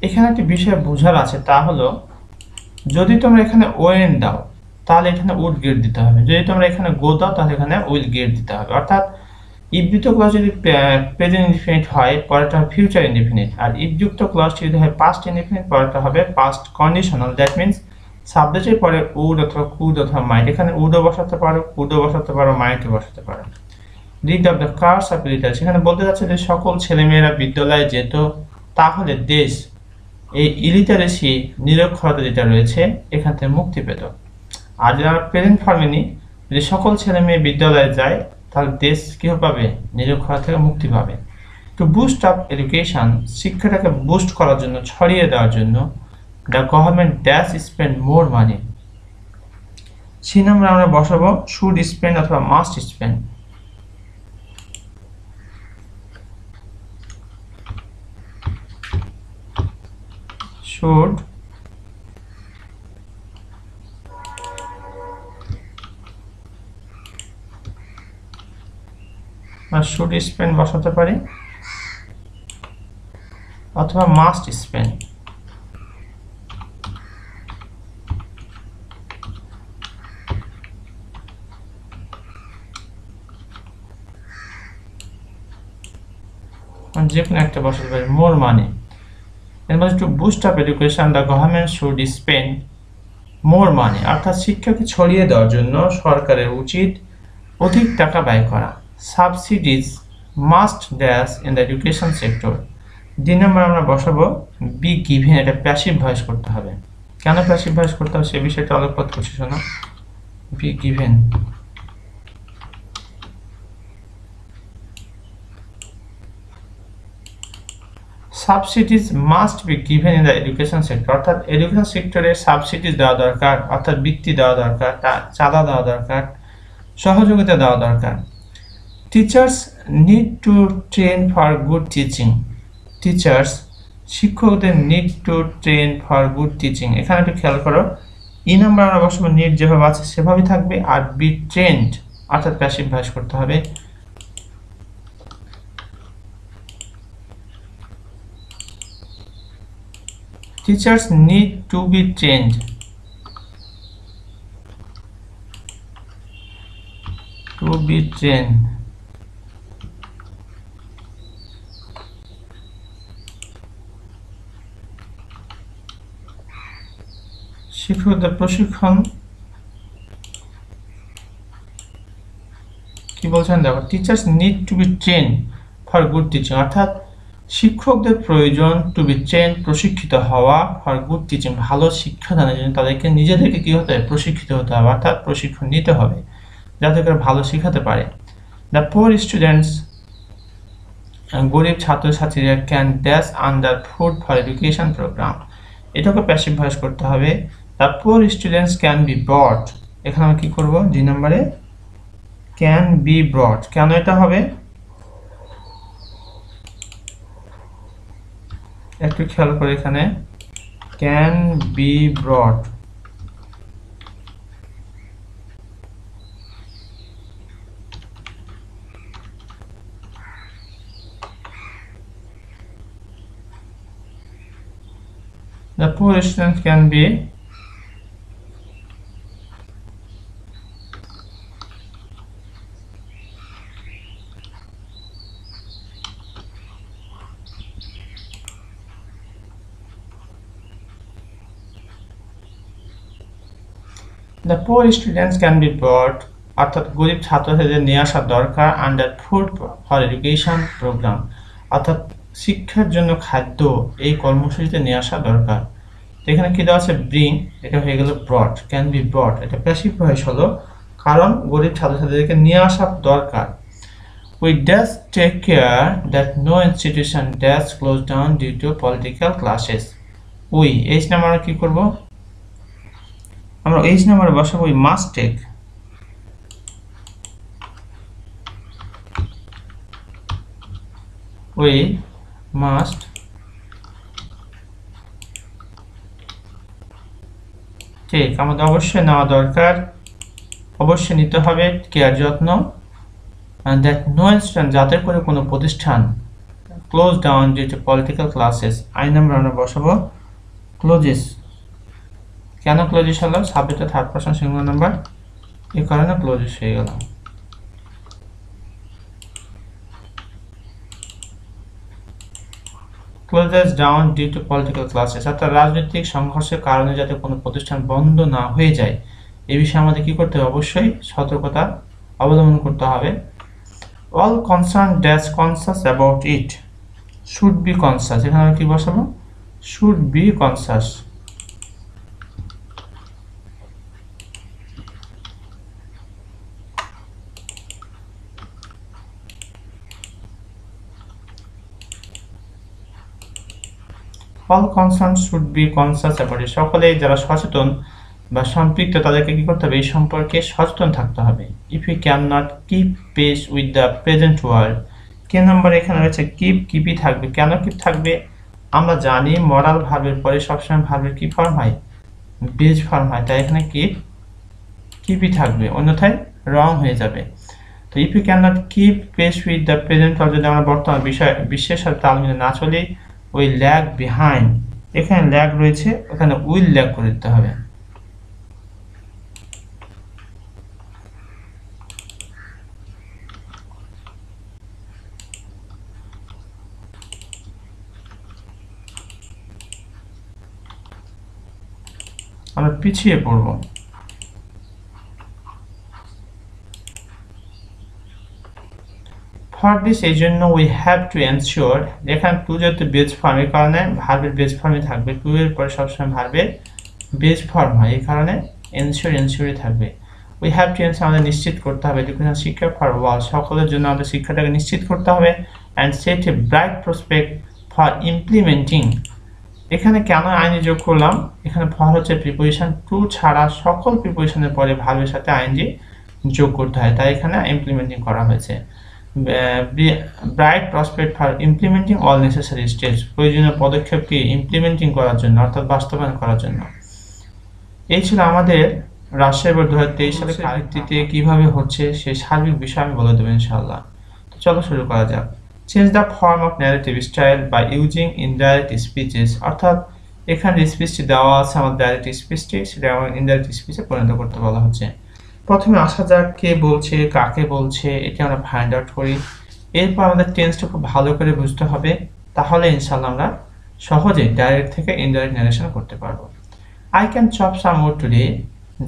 এখানে একটি বিষয় বোঝার আছে, তা হলো যদি তোমরা এখানে ওয়েন দাও তাহলে এখানে উড গেট দিতে হবে, যদি তোমরা এখানে গো দাও তাহলে এখানে উইল গেট দিতে হবে। অর্থাৎ ইফযুক্ত ক্লজ যদি প্রেজেন্ট ইনডিফিনিট হয়, পরেরটা হবে ফিউচার ইনডিফিনিট, আর ইফযুক্ত ক্লজ যদি হয় পাস্ট ইনডিফিনিট, পরেরটা হবে পাস্ট কন্ডিশনাল, দ্যাট মিনস সাবজেক্টের পরে উড অথবা কুড অথবা মাইট, এখানে উডও বসাতে পারো, কুডও বসাতে পারো, মাইটও বসাতে পারো। Rid of the curse of illiteracy, সেখানে বলতে যাচ্ছে যে সকল ছেলেমেয়েরা বিদ্যালয়ে যেত, তাহলে দেশ এই ইলিটারেসি নিরক্ষরতা যেটা রয়েছে এখান থেকে মুক্তি পেত। আর যদি আমরা প্রেজেন্ট ফর্মে নিই, যদি সকল ছেলে মেয়ে বিদ্যালয়ে যায় তাহলে দেশ কি পাবে, নিরক্ষরতা থেকে মুক্তি পাবে। টু বুস্ট আপ এডুকেশন, শিক্ষাটাকে বুস্ট করার জন্য, ছড়িয়ে দেওয়ার জন্য, the government dash spend more money, synonym আমরা বসাবো শুড স্পেন্ড অথবা মাস্ট স্পেন্ড। should বা should spend বসাতে পারি অথবা must spend। যে কোনো একটা বসাতে পারি more money। এর মধ্যে to boost up education the government should spend more money, অর্থাৎ শিক্ষাকে ছড়িয়ে দেওয়ার জন্য সরকারের উচিত অধিক টাকা ব্যয় করা। Subsidies must dash in the education sector। 2 নম্বর আমরা বসাবো be given, এটা প্যাসিভ ভয়েস করতে হবে। কেন প্যাসিভ ভয়েস করতে হবে সে বিষয়টা আলোকপাত করছি শোনো। be given subsidies must be given in the education sector, অর্থাৎ এডুকেশন সেক্টরে সাবসিডিজ দেওয়া দরকার, অর্থাৎ বৃত্তি দেওয়া দরকার, চাঁদা দেওয়া দরকার, সহযোগিতা দেওয়া দরকার। Teachers need to train for good teaching. Teachers শিক্ষকদের need to train for good teaching. এখানে একটু খেয়াল করো, ই নাম্বার আমরা বসাবো নিড যেভাবে আছে সেভাবেই থাকবে, আর বি ট্রেন্ড অর্থাৎ প্যাসিভ ভয়েস করতে হবে। Teachers need to be trained শিক্ষকদের প্রশিক্ষণ কি বলছেন দেখো, teachers need to be train for good teaching, অর্থাৎ শিক্ষকদের প্রয়োজন টু বি ট্রেন প্রশিক্ষিত হওয়া, ফর গুড টিচিং ভালো শিক্ষাদানের জন্য তাদেরকে নিজেদেরকে কি হতে হবে প্রশিক্ষিত হতে হবে, অর্থাৎ প্রশিক্ষণ নিতে হবে যাতে করে ভালো শেখাতে পারে। দ্য পুয়ার স্টুডেন্টস গরিব ছাত্রছাত্রীরা can dash under food for education programme, এটাকে প্যাসিভ ভয়েস করতে হবে। The poor students can be brought, এখানে আমরা কি করব জি নম্বরে ক্যান বি ব্রট। কেন এটা হবে একটু খেয়াল করে, এখানে can be ব্রট the poor students can be the poor students can be brought, অর্থাৎ গরিব ছাত্রছাত্রীদের নিয়ে আসা দরকার under food for education programme, অর্থাৎ শিক্ষার জন্য খাদ্য এই কর্মসূচিতে নিয়ে আসা দরকার। তো এখানে কি দেওয়া আছে ব্রিং, এটা হয়ে গেল ব্রট, ক্যান বি ব্রট, এটা প্যাসিভ ভয়েস হলো কারণ গরিব ছাত্রছাত্রীদেরকে নিয়ে আসা দরকার। We dash take care that no institution dash close down due to political clashes. We H number কি করব, আমরা এইচ নাম্বারে বসাবো we must take, we must take, আমাদের অবশ্যই নেওয়া দরকার, অবশ্যই নিতে হবে কেয়ার যত্ন, দ্যাট নো ইনস্টিটিউশন যাতে করে কোনো প্রতিষ্ঠান close down due to political clashes, I number আমরা বসাবো ক্লোজেস। কেন ক্লোজেস হলো সাবজেক্টে থার্ড পারসন সিঙ্গুলার নাম্বার, এই কারণে ক্লোজেস হয়ে গেল। Closes down due to political clashes, অর্থাৎ রাজনৈতিক সংঘর্ষের কারণে যাতে কোনো প্রতিষ্ঠান বন্ধ না হয়ে যায় এই বিষয়ে আমাদের কি করতে হবে, অবশ্যই সতর্কতা অবলম্বন করতে হবে। All concern dash conscious about it, should be conscious, এখানে আমরা কি বসাবো should be conscious. all concerned should be conscious about it, সকলে যারা সচেতন বা সম্পৃক্ত তাদেরকে কি করতে হবে এই সম্পর্কে সচেতন থাকতে হবে। if we cannot keep pace with the present world, K number এখানে রয়েছে কিপই থাকবে, কেন কিপ থাকবে আমরা জানি মডাল ভার্বের পরে সবসময় ভার্বের কি ফর্ম হয়, বেজ ফর্ম হয়, তাই এখানে কিপই থাকবে, অন্যথায় রং হয়ে যাবে। তো if you can not keep pace with the present, যদি আমরা বর্তমান বিশ্বের সাথে তাল মিলে না চলি, ওই ল্যাগ বিহাইন্ড, এখানে ল্যাগ রয়েছে, ওখানে উইল ল্যাগ করে দিতে হবে। আমরা পিছিয়ে পড়ব। ফর দিস, এই জন্য উই হ্যাভ টু এনশিওর, এখানে টু যেহেতু বেজ ফর্ম, এই কারণে ভার্বের বেজ ফর্মই থাকবে, টু এর পরে সবসময় ভার্বের বেজ ফর্ম হয়, এই কারণে এনশিওরই থাকবে। উই হ্যাভ টু এনশিওর, আমাদের নিশ্চিত করতে হবে, এডুকেশন শিক্ষা ফর ওয়াল, সকলের জন্য আমাদের শিক্ষাটাকে নিশ্চিত করতে হবে। And set a bright prospect for implementing, এখানে কেন আইনজি যোগ করলাম, এখানে ফর হচ্ছে প্রিপোজিশন, টু ছাড়া সকল প্রিপোজিশনের পরে ভার্বের সাথে আইনজি যোগ করতে হয়, তাই এখানে ইমপ্লিমেন্টিং করা হয়েছে। Bright prospect for implementing all necessary steps, প্রয়োজনীয় পদক্ষেপকে ইমপ্লিমেন্টিং করার জন্য, অর্থাৎ বাস্তবায়ন করার জন্য। এই ছিল আমাদের রাজশাহী বোর্ড 2023 সালে ভিত্তিতে কিভাবে হচ্ছে সেই সার্বিক বিষয় আমি বলে দেবো ইনশাআল্লাহ। তো চলো শুরু করা যাক। Change the form of narrative style by using indirect speeches, অর্থাৎ এখানে স্পিচটি দেওয়া আছে, আমাদের ডাইরেক্ট স্পিচটি, সেটা আমার ইনডাইরেক্ট স্পিচে পরিণত করতে বলা হচ্ছে। প্রথমে আসা যাক কে বলছে, কাকে বলছে, এটা আমরা ফাইন্ড আউট করি। এরপর আমাদের টেন্সটা খুব ভালো করে বুঝতে হবে, তাহলে ইনশাআল্লাহ আমরা সহজেই ডাইরেক্ট থেকে ইনডাইরেক্ট ন্যারেশন করতে পারবো। I can chop some wood today,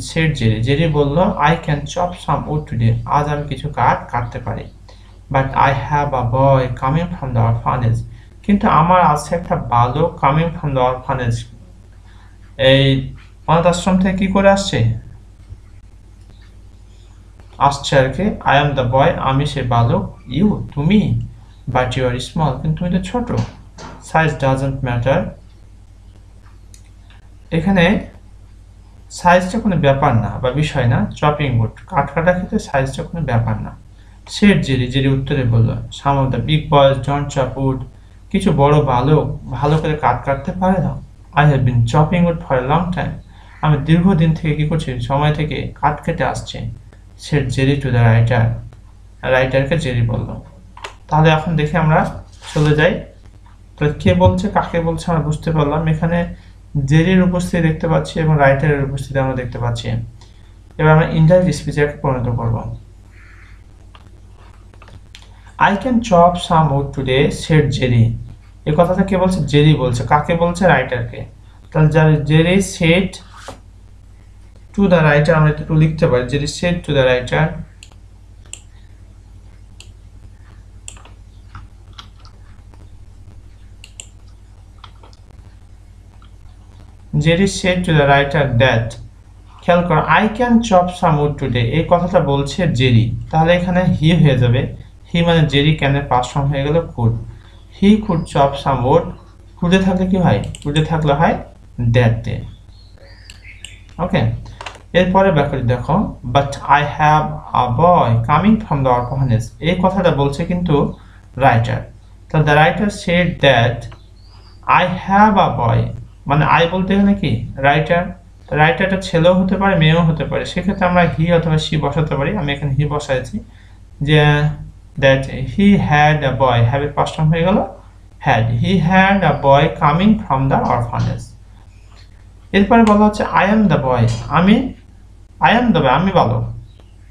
said Jerry. Jerry বলল I can chop some wood today, আজ আমি কিছু কাঠ কাটতে পারি। But I have a boy coming from the orphanage, কিন্তু আমার আছে একটা বালক coming from the orphanage, এই অনাথ আশ্রম থেকে কি করে আসছে আর কি। I am the boy, আমি সে বালক, you তুমি, but you are small, কিন্তু তুমি তো ছোট। Size doesn't matter, এখানে সাইজটা কোনো ব্যাপার না বা বিষয় না, চপিং উড কাঠ কাটার ক্ষেত্রে সাইজটা কোনো ব্যাপার না। সেট জেরি উত্তরে বলল some of the big boys don't chop wood, কিছু বড় বালক ভালো করে কাঠ কাটতে পারে না। I have been chopping wood for a long time, আমি দীর্ঘদিন থেকে কি করছি, সময় থেকে কাঠ কেটে আসছে। সেট জেরি টু দ্য রাইটারকে জেরি বলল। তাহলে এখন দেখে আমরা চলে যাই, তাহলে কে বলছে কাকে বলছে আমরা বুঝতে পারলাম, এখানে জেরির উপস্থিতি দেখতে পাচ্ছি এবং রাইটারের উপস্থিতি আমরা দেখতে পাচ্ছি। এবার আমরা ইনডাইরেক্ট স্পিচে পরিণত করব। I can chop some wood today, said Jerry. এই কথাটা কে বলছে, জেরি বলছে। কাকে বলছে, রাইটারকে। তাহলে Jerry said to the writer, আমরা একটু লিখতে পারি, Jerry said to the writer, Jerry said to the writer that, খেয়াল করো I can chop some wood today, এই কথাটা বলছে জেরি, তাহলে এখানে হি হয়ে যাবে। হি মানে জেরি ক্যানের পাস্ট ফর্ম হয়ে গেল could. He could chop some wood, কুডে থাকলে কি হয়, কুডে থাকলে হয় দ্যাট ডে। ওকে, এরপরে ব্যাপারে দেখো, but I have a boy coming from the orphanage, এই কথাটা বলছে কিন্তু রাইটার। তাহলে the writer said that I have a boy, মানে আই বলতে এখানে কি রাইটার, রাইটারটা ছেলেও হতে পারে মেয়েও হতে পারে, সেক্ষেত্রে আমরা হি অথবা সি বসাতে পারি। আমি এখানে হি বসাইছি, যে that he had a boy, have এর পাস্ট ফর্ম হয়ে গেল had, he had a boy coming from the orphanage. এরপরে বলা হচ্ছে আই এম দ্য বয়, আমি আই এম দ্য বয়, আমি বালক,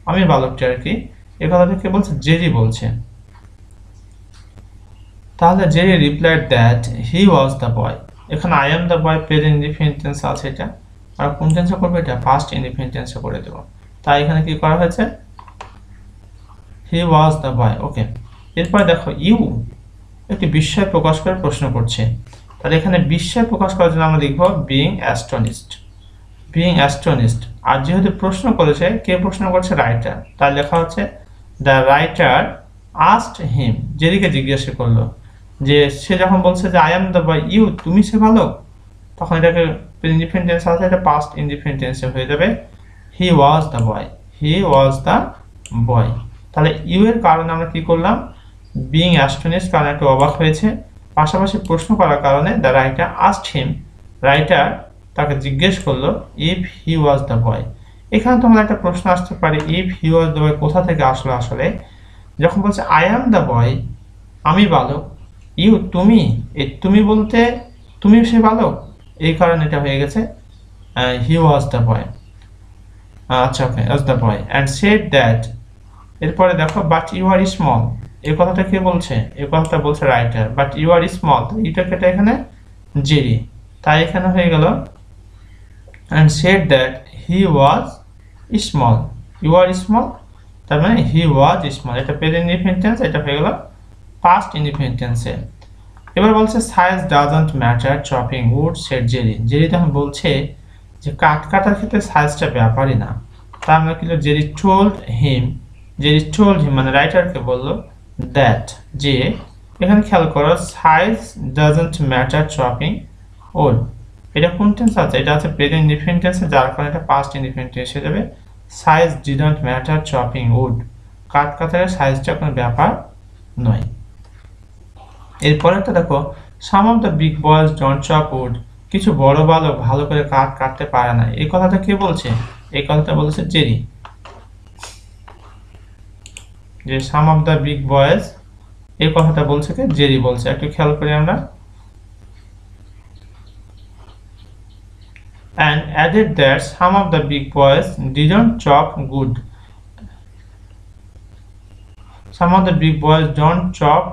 আমি বালকটি আর কি। এই কথাটা কে বলছে, জেরি বলছে। তাহলে Jerry replied that he was the boy, এখানে I am the boy present indefinite tense আছে, এটা আর কোন টেন্সে করবে, এটা পাস্ট ইনডিফিনিট টেন্সে করে দেব। তাই এখানে কি করা হয়েছে, হি ওয়াজ দ্য বয়। ওকে, এরপরে দেখো ইউ একটি বিস্ময় প্রকাশ করে প্রশ্ন করছে, তাহলে এখানে বিস্ময় প্রকাশ করার জন্য আমরা লিখব বিইং অ্যাস্টনিশড, বিইং অ্যাস্টনিশড। আর যেহেতু প্রশ্ন করেছে, কে প্রশ্ন করছে, রাইটার, তাই লেখা হচ্ছে দ্য রাইটার আস্কড হিম, জেরিকে জিজ্ঞাসা করলো, যে সে যখন বলছে যে I am the boy, you তুমি সে বালক, তখন এটাকে ইনডিফিনিট টেন্স আছে, এটা পাস্ট ইনডিফিনিট টেন্সে হয়ে যাবে হি was the boy, he was the বয়। তাহলে ইউ এর কারণে আমরা কি করলাম, বিইং অ্যাস্টনিশড, কারণ একটু অবাক হয়েছে, পাশাপাশি প্রশ্ন করার কারণে the writer asked him, writer তাকে জিজ্ঞেস করলো if he was the boy. এখানে তোমার একটা প্রশ্ন আসতে পারে, ইফ হি ওয়াজ দ্য বয় কোথা থেকে আসলো আসলে? যখন বলছে আই অ্যাম দ্য বয়, আমি বালক, ইউ তুমি, এই তুমি বলতে তুমি সে বালক, এই কারণে এটা হয়ে গেছে হি ওয়াজ দ্য বয়। আচ্ছা okay, was the boy and said that. এরপরে দেখো বাট ইউ আর স্মল, এই কথাটা কে বলছে? এই কথাটা বলছে writer. But you are small, এটা কেটে এখানে জেরি, তাই এখানে হয়ে গেল and said that he was small, you are small, তার মানে হি ওয়াজ স্মল, এটা প্রেজেন্ট ইনডিফিনিট টেন্স, এটা হয়ে গেল পাস্ট ইনডিফিনিট টেন্সে। এবার বলছে size doesn't matter chopping wood said Jerry, Jerry তখন বলছে যে কাঠ কাটার ক্ষেত্রে সাইজটা ব্যাপারই না। তার মানে কি, Jerry told him, Jerry told him মানে রাইটারকে বললো দ্যাট, যে এখানে খেয়াল করো size doesn't matter chopping wood, এটা কোন টেন্স আছে? এটা আছে প্রেজেন্ট ইনডিফিনিট টেন্সে, যার কারণে এটা পাস্ট ইনডিফিনিট টেন্স হয়ে যাবে। Size didn't matter chopping wood, কাঠ কাটার সাইজটা কোনো ব্যাপার নয়। এরপরে একটা দেখো some of the big boys don't chop wood, কিছু বড় বালক ভালো করে কাঠ কাটতে পারে না, এই কথাটা কে বলছে? এই কথাটা বলেছে জেরি, যে সাম অফ দ্য বিগ বয়েজ, এই কথাটা বলছে কে? জেরি বলছে। একটু খেয়াল করি আমরা, and added that some of the big boys didn't chop good, some of the big boys don't chop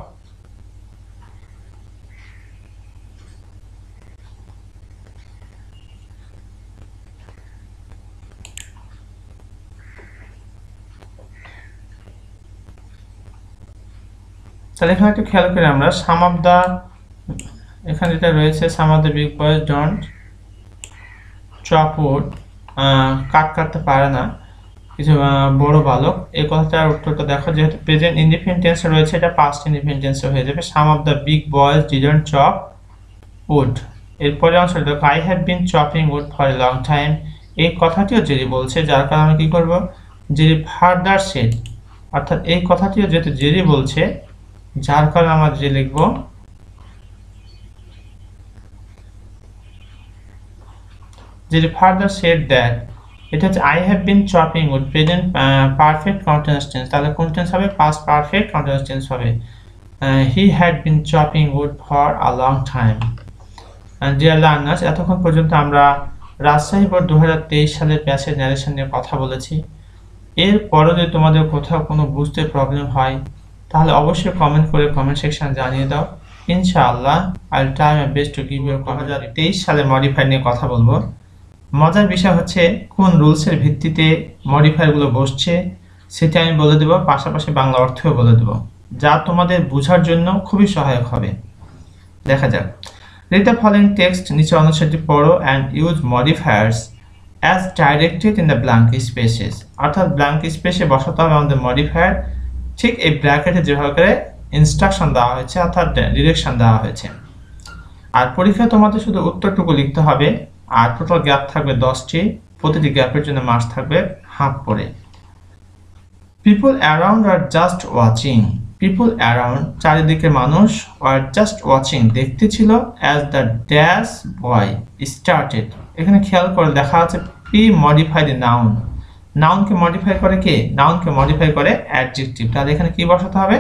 তাহলে এখানে একটু খেয়াল করি আমরা, সাম অফ দ্য, এখানে যেটা রয়েছে some of the big boys don't chop wood, কাট কাটতে পারে না কিছু বড় বালক, এই কথাটার উত্তরটা দেখো, যেহেতু প্রেজেন্ট ইনডিফিনিট টেন্সে রয়েছে এটা পাস্ট ইনডিফিনিট টেন্সে হয়ে যাবে, some of the big boys didn't chop wood. এরপরে অংশটা দেখো I have been chopping wood for a long time, এই কথাটিও জেরি বলছে, যার কারণে আমি কি করব, জেরি ফার্দার সেড, অর্থাৎ এই কথাটিও যেহেতু জেরি বলছে, যার কারণে আমরা যে লিখবো জেরি ফার্দার সেড দ্যাট, এটা হচ্ছে I have been chopping wood present perfect continuous tense, তাহলে কোন টেন্স হবে? পাস্ট পারফেক্ট কন্টিনিউয়াস টেন্স হবে। He had been chopping wood for a long time. Dear learners, এতক্ষণ পর্যন্ত আমরা রাজশাহী বোর্ড 2023 সালের প্যাসেজ ন্যারেশন নিয়ে কথা বলেছি। এরপরও যদি তোমাদের কোথাও কোনো বুঝতে প্রবলেম হয় তাহলে অবশ্যই কমেন্ট করে কমেন্ট সেকশন জানিয়ে দাও। ইনশাআল্লাহ I will try my best to give you. 2023 সালে মডিফায়ার নিয়ে কথা বলবো। মজার বিষয় হচ্ছে কোন রুলসের ভিত্তিতে মডিফায়ারগুলো বসছে সেটা আমি বলে দেব, পাশাপাশি বাংলা অর্থও বলে দেব, যা তোমাদের বোঝার জন্য খুবই সহায়ক হবে। দেখা যাক। রিড দ্য ফলোইং টেক্সট, নিচে অনুচ্ছেদটি পড়ো and use modifiers as directed in the blank spaces, অর্থাৎ ব্ল্যাঙ্ক স্পেসে বসাতে হবে আমাদের মডিফায়ার, ঠিক এই ব্র্যাকেটে যেভাবে করে ইনস্ট্রাকশন দেওয়া হয়েছে অর্থাৎ ডিরেকশন দেওয়া হয়েছে। আর পরীক্ষায় তোমাদের শুধু উত্তরটুকু লিখতে হবে, আর টোটাল গ্যাপ থাকবে 10টি, প্রতিটি গ্যাপের জন্য মার্কস থাকবে হাফ করে। People around are just watching, people around চারিদিকে মানুষ, আর জাস্ট ওয়াচিং দেখতে ছিল, as the dash boy started, এখানে খেয়াল করে দেখা আছে পি মডিফাই দ্য নাউন, নাউনকে মডিফাই করে কে? নাউনকে মডিফাই করে অ্যাডজেক্টিভ, তাহলে এখানে কি বসাতে হবে?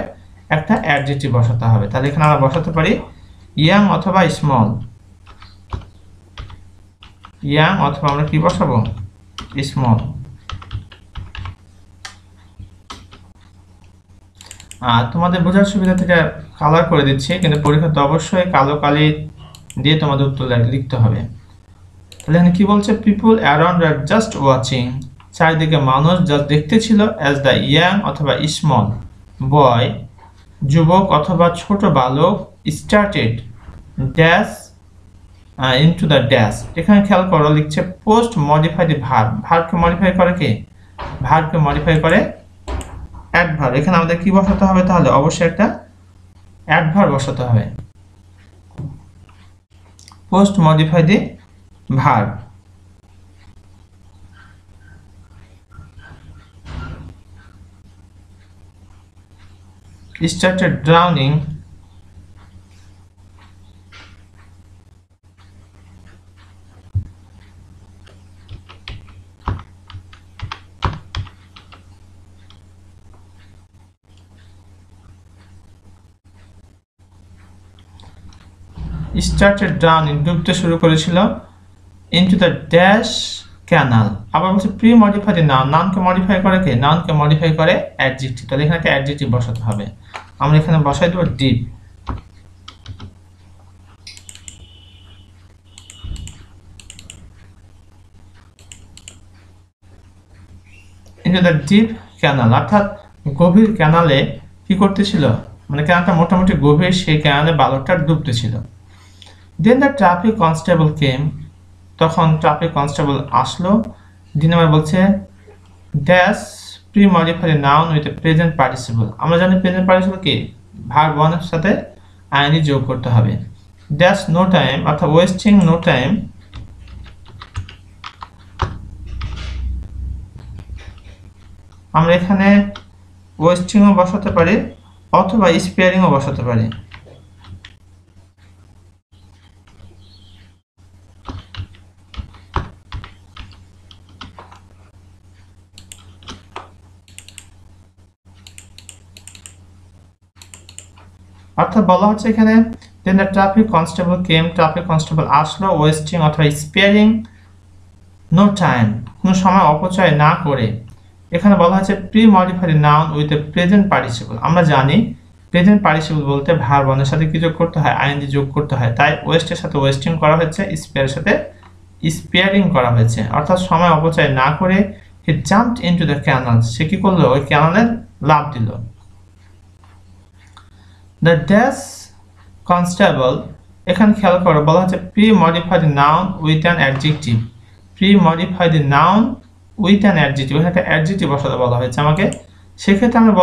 একটা অ্যাডজেক্টিভ বসাতে হবে। তাহলে এখানে আমরা বসাতে পারি ইয়াং অথবা স্মল, ইয়াং অথবা আমরা কি বসাবো? স্মল। তোমাদের বোঝার সুবিধা থেকে কালার করে দিচ্ছি, কিন্তু পরীক্ষাতে অবশ্যই কালো কালি দিয়ে তোমাদের উত্তর লিখতে হবে। তাহলে এখানে কি বলছে? People around are just watching, চারিদিকে মানুষ জাস্ট দেখতে ছিল, অ্যাজ দ্য ইয়াং অথবা স্মল বয় যুবক অথবা ছোট বালক started dash into the dash, এখানে খেয়াল করো লিখছে পোস্ট মডিফাই দি ভার্ব, ভার্বকে মডিফাই করে কে? ভার্বকে মডিফাই করে অ্যাডভার্ব। এখানে আমাদের কি বসাতে হবে? তাহলে অবশ্যই একটা অ্যাডভার্ব বসাতে হবে, post modify the verb. started drowning started drowning ডুবতে শুরু করেছিল into the dash canal আবার বলছে প্রি মডিফাইড নাউন নাউনকে মডিফাই করে কে নাউনকে মডিফাই করে অ্যাডজেক্টিভ তাহলে এখানে একটা অ্যাডজেক্টিভ বসাতে হবে আমরা এখানে বসাই দেব deep into the deep canal অর্থাৎ গভীর ক্যানালে কি করতেছিল মানে ক্যানালটা মোটামুটি গভীর সেই ক্যানালে বালকটা ডুবতেছিল then the traffic constable came তখন ট্রাফিক কনস্টেবল আসলো দুই নম্বর বলছে dash pre modified noun with present participle আমরা জানি প্রেজেন্ট পার্টিসিপল কি ভার্ব ওয়ান এর সাথে আইএনজি যোগ করতে হবে ড্যাশ নো টাইম অর্থাৎ ওয়েস্টিং নো টাইম আমরা এখানে ওয়েস্টিংও বসাতে পারি অথবা স্পেয়ারিংও বসাতে পারি অর্থাৎ বলা হচ্ছে এখানে then the traffic constable came traffic constable আসলো ওয়েস্টিং অথবা স্পেয়ারিং নো টাইম কোনো সময় অপচয় না করে এখানে বলা হচ্ছে pre modified noun with a present participle আমরা জানি প্রেজেন্ট পার্টিসিপল বলতে ভার্ব ওয়ানের সাথে কি যোগ করতে হয় আইএনজি যোগ করতে হয় তাই ওয়েস্টের সাথে ওয়েস্টিং করা হয়েছে স্পেয়ারের সাথে স্পেয়ারিং করা হয়েছে অর্থাৎ সময় অপচয় না করে he jumped into the canal সে কি করলো ওই ক্যানালে লাফ দিল the dash constable এখানে খেয়াল করো বলা হচ্ছে pre modified noun with an adjective pre modified noun with an adjective এখানে একটা অ্যাডজেক্টিভ বসাতে বলা হয়েছে আমাকে সেক্ষেত্রে আমরা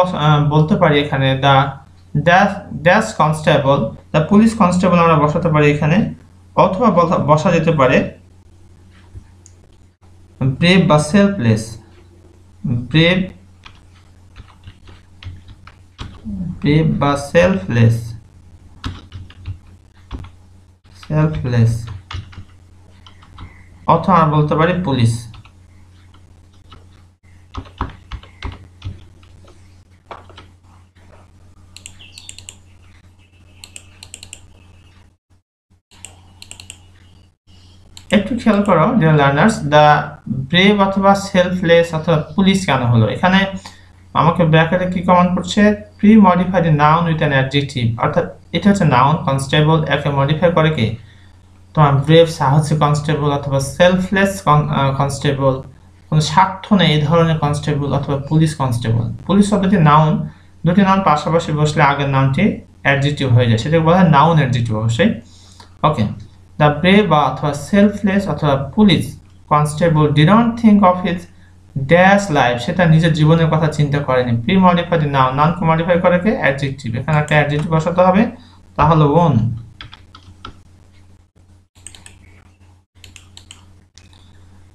বলতে পারি এখানে the dash constable the police constable আমরা বসাতে পারি এখানে অথবা বসা যেতে পারে ব্রেভ বা সেলফলেস ব্রেভ বা সেলফলেস অথবা আমরা বলতে পারি পুলিশ একটু খেয়াল করো যে লার্নার্স দ্য ব্রেভ অথবা সেলফলেস অথবা পুলিশ কেন হলো এখানে আমাকে ব্র্যাকেটে কি কমান্ড করছে pre modified noun with an adjective অর্থাৎ এটা হচ্ছে নাউন কনস্টেবল একে মডিফাই করে কি তোমার ব্রেভ সাহসী কনস্টেবল অথবা সেলফলেস কনস্টেবল কোনো স্বার্থ নেই এই ধরনের কনস্টেবল অথবা পুলিশ কনস্টেবল পুলিশ শব্দটি নাউন দুটি নাউন পাশাপাশি বসলে আগের নামটি অ্যাডজেক্টিভ হয়ে যায় সেটাকে বলা হয় নাউন অ্যাডজেক্টিভ অবশ্যই ওকে দ্য ব্রেভ অথবা সেলফলেস অথবা police constable didn't think of his dash life সেটা নিজের জীবনের কথা চিন্তা করেনি প্রি মডিফাইড নাউন নাউনকে মডিফাই করে কে অ্যাডজেক্টিভ এখানে একটা অ্যাডজেক্টিভ বসাতে হবে তাহলে own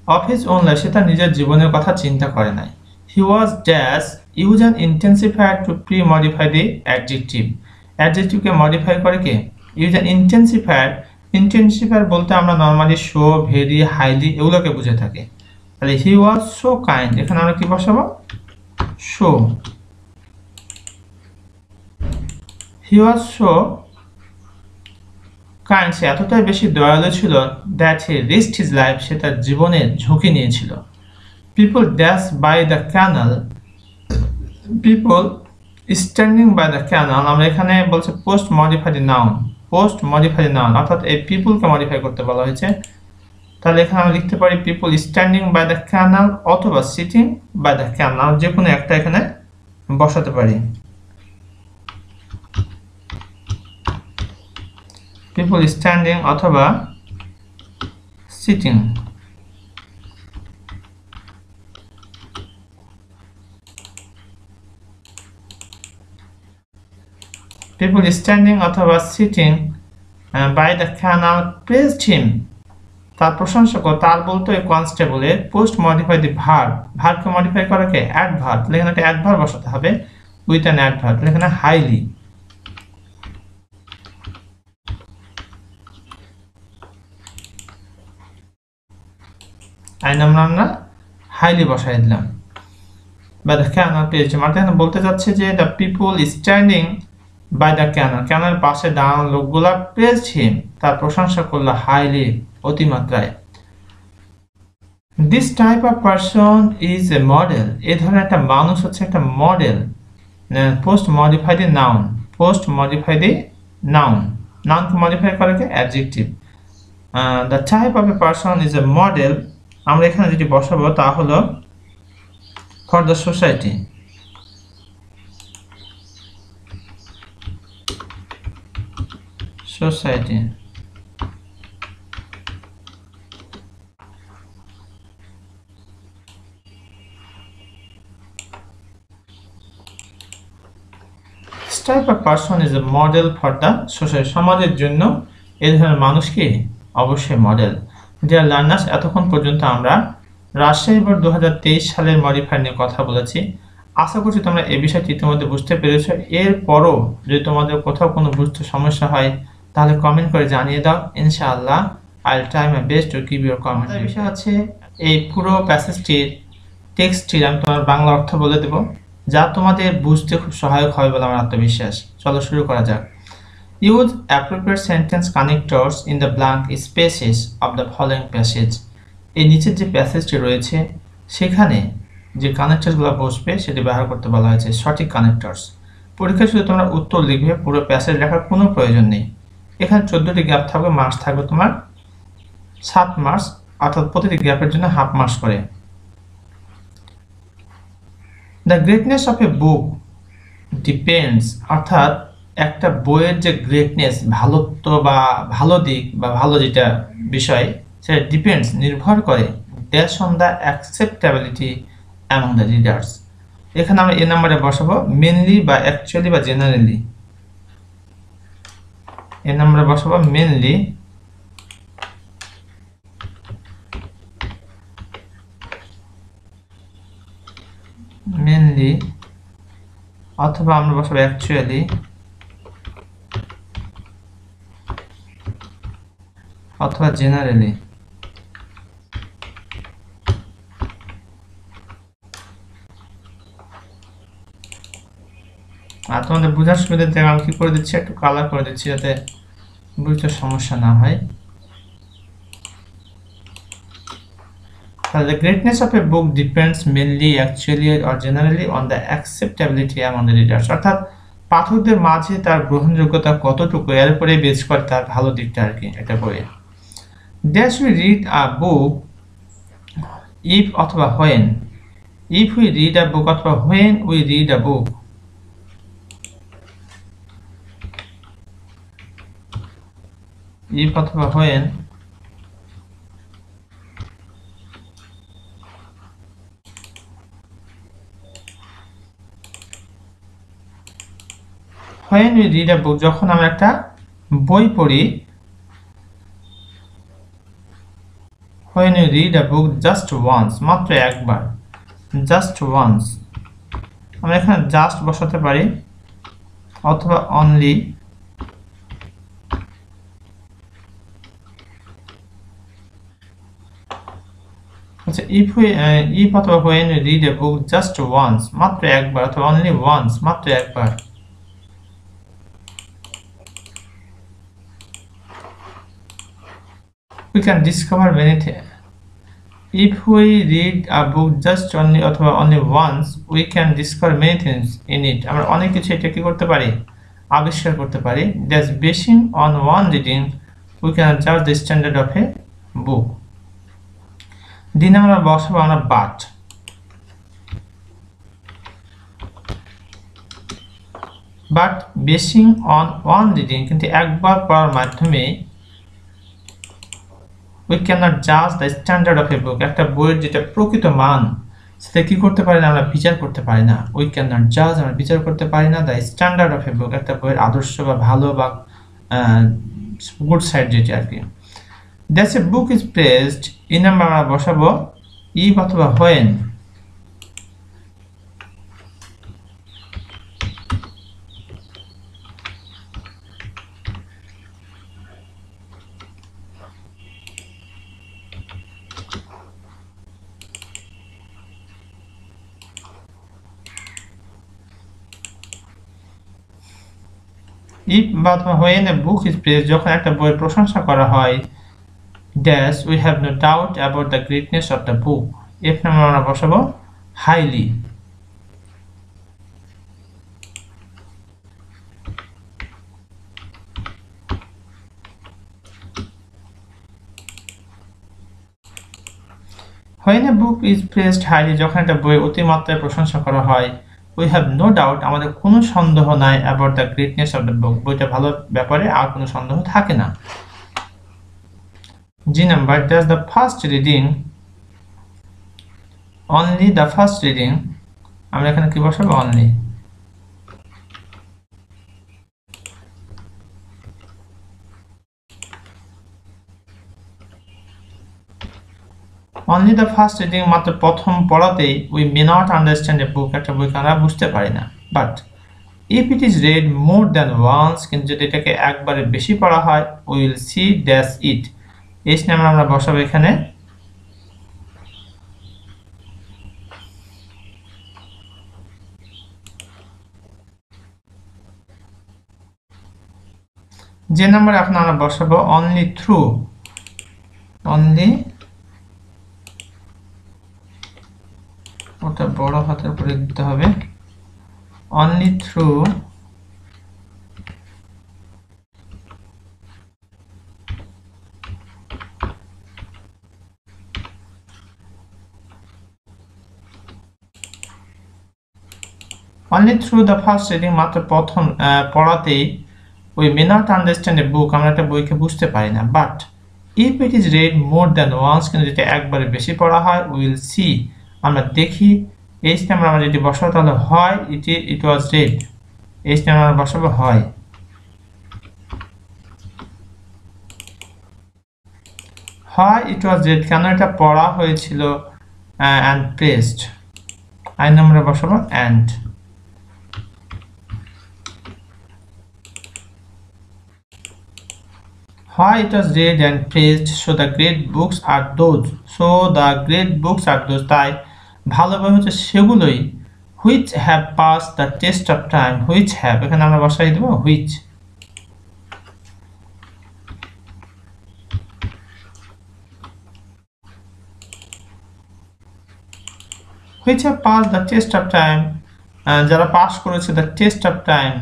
of his own life সেটা নিজের জীবনের কথা চিন্তা করে নাই he was dash use an intensifier to pre modify the adjective অ্যাডজেক্টিভকে মডিফাই করে কে ইউজ অ্যান ইন্টেন্সিফায়ার বলতে আমরা নরমালি শো ভেরি হাইলি এগুলোকে বুঝে থাকি তাহলে হি ওয়াজ সো কাইন্ড এখানে আমরা কি বসাবো so he was so kind সে এতটাই বেশি দয়ালু ছিল that he risked his life সে তার জীবনের ঝুঁকি নিয়েছিল people dash by the canal people standing by the canal আমরা এখানে বলছে পোস্ট মডিফাইড নাউন অর্থাৎ এই পিপলকে মডিফাই করতে বলা হয়েছে তাহলে এখানে আমরা লিখতে পারি people standing by the canal অথবা সিটিং বাই দ্য ক্যানাল যে কোনো একটা এখানে বসাতে পারি পিপল স্ট্যান্ডিং অথবা সিটিং পিপল স্ট্যান্ডিং অথবা sitting by the canal praised him তার প্রশংসক তার বলতো এই কনস্টেবলের পোস্ট মডিফাই দি ভার্বকে মডিফাই করে কে অ্যাডভার্ব এখানে একটা অ্যাডভার্ব বসাতে হবে উইথ অ্যান অ্যাডভার্ব এখানে হাইলি আই নাম আমরা হাইলি বসাই দিলাম বা দ্য ক্যানাল প্রেজড হিম এখানে বলতে যাচ্ছে যে the people standing by the cannon, ক্যাননের পাশে দাঁড়ানো লোকগুলা প্রেজড হিম, তার প্রশংসা করলো হাইলি, অতিমাত্রায়। This type of person is a model, এই ধরনের একটা মানুষ হচ্ছে একটা model. Post modify the noun, post modify the noun, নাউনকে মডিফাই করে কি adjective. The type of a person is a model, আমরা এখানে যেটি বসাবো তা হলো for the society. Society This type of person is a model for the society, সমাজের জন্য এই ধরনের মানুষ কি অবশ্যই মডেল। ডিয়ার লার্নার্স, এতক্ষণ পর্যন্ত আমরা রাজশাহী বোর্ড 2023 সালের মডিফায়ার নিয়ে কথা বলেছি। আশা করছি তোমরা এই বিষয়টি ইতিমধ্যে বুঝতে পেরেছো। এরপরও যদি তোমাদের কোথাও কোনো বুঝতে সমস্যা হয় তাহলে কমেন্ট করে জানিয়ে দাও, ইনশাআল্লাহ I will try my best to give your comment. বিষয় হচ্ছে এই পুরো প্যাসেজটির টেক্সটটির আমি তোমার বাংলা অর্থ বলে দেব, যা তোমাদের বুঝতে খুব সহায়ক হবে বলে আমার আত্মবিশ্বাস। চলো শুরু করা যাক। Use appropriate sentence connectors in the blank spaces of the following passage, এই নিচের যে প্যাসেজটি রয়েছে সেখানে যে কানেক্টরসগুলো বসবে সেটি ব্যবহার করতে বলা হয়েছে, সঠিক কানেক্টরস। পরীক্ষায় শুধু তোমরা উত্তর লিখবে, পুরো প্যাসেজ লেখার কোনো প্রয়োজন নেই। এখানে 14টি গ্যাপ থাকবে, মার্কস থাকবে তোমার 7 মার্কস, অর্থাৎ প্রতিটি গ্যাপের জন্য হাফ মার্কস করে। The greatness of A book depends, অর্থাৎ একটা বইয়ের যে গ্রেটনেস, ভালোত্ব বা ভালো দিক বা ভালো যেটা বিষয়, সেটা ডিপেন্ডস নির্ভর করে dash on the acceptability among the readers. এখানে আমরা এ নাম্বারে বসাবো মেনলি বা অ্যাকচুয়ালি বা জেনারেলি। এ নাম্বারে বসাবো মেনলি, মেনলি, অথবা আমরা বসাবো অ্যাকচুয়ালি, অথবা জেনারেলি। আর তোমাদের বোঝার সুবিধাতে আমি কি করে দিচ্ছি, একটু কালার করে দিচ্ছি যাতে বুঝতে সমস্যা না হয়। The greatness of a book depends mainly, actually or generally on the acceptability among the readers, অর্থাৎ পাঠকদের মাঝে তার গ্রহণযোগ্যতা কতটুকু এর উপরে বেস করে তার ভালো দিকটা আর কি এটা বইয়ে। Dash we read a book if অথবা when, if we read a book অথবা when we read a book, if অথবা when when we read a book, যখন আমরা একটা বই পড়ি, when we read a book just once, মাত্র একবার, just once, আমরা এখানে জাস্ট বসাতে পারি অথবা অনলি, আচ্ছা if অথবা when we read a book just once, মাত্র একবার, অথবা only once, মাত্র একবার। We can discover many things. If we read a book just only অথবা only once, we can discover many things in it, আমরা অনেক কিছু এটা কি করতে পারি, আবিষ্কার করতে পারি। Thus basing on one reading we can judge the standard of a book। দিন আমরা বসাবো আমরা but basing on one reading, কিন্তু একবার পড়ার মাধ্যমে we cannot judge the standard of a book, একটা বইয়ের যেটা প্রকৃত মান সেটা কি করতে পারি না, আমরা বিচার করতে পারি না। we cannot judge, আমরা বিচার করতে পারি না the standard of a book, একটা বইয়ের আদর্শ বা ভালো বা গুড সাইড যেটা আর কি। Thus a book is praised, এই নাম্বার আমরা বসাবো if অথবা when, if বা when a book is praised, যখন একটা বইয়ের প্রশংসা করা হয়, dash we have no doubt about the greatness of the book, if number আমরা বসাবো highly. When a book is praised highly, যখন একটা বই অতিমাত্রায় প্রশংসা করা হয়, we have no doubt, আমাদের কোনো সন্দেহ নাই about the greatness of the book, বইটা ভালো ব্যাপারে আর কোনো সন্দেহ থাকে না. G number, does the first reading, only the first reading, আমরা এখানে কি বসাবো only. Only the first reading, মাত্র প্রথম পড়াতেই we may not understand a book, একটা বইকে আমরা বুঝতে পারি না. But if it is read more than once, কিন্তু যদি এটাকে একবারে বেশি পড়া হয়, we will see dash it, এই নাম্বার আমরা বসাবো এখানে. যে নাম্বার এখন আমরা বসাবো only through, only, ওটা বড় হাতের উপরে দিতে হবে, only through only through the first reading, মাত্র প্রথম পড়াতেই we may not understand a book, আমরা একটা বইকে বুঝতে পারি না. But if it is read more than once, কিন্তু যেটা একবারে বেশি পড়া হয়, we will see, আমরা দেখি, এই নাম্বার আমরা যদি বসাবো তাহলে হয় it was read, এই নাম্বার আমরা বসাবো হয়. হয় it was read, কেন এটা পড়া হয়েছিল and praised, আই নাম্বারে বসাবো and. Why it was read and praised, so the great books are those, so the great books are those, তাই ভালো বই হচ্ছে সেগুলোই, which have passed the test of time, which have, এখানে আমরা বসাই দেব which. which have passed the test of time, যারা pass করেছে the test of time,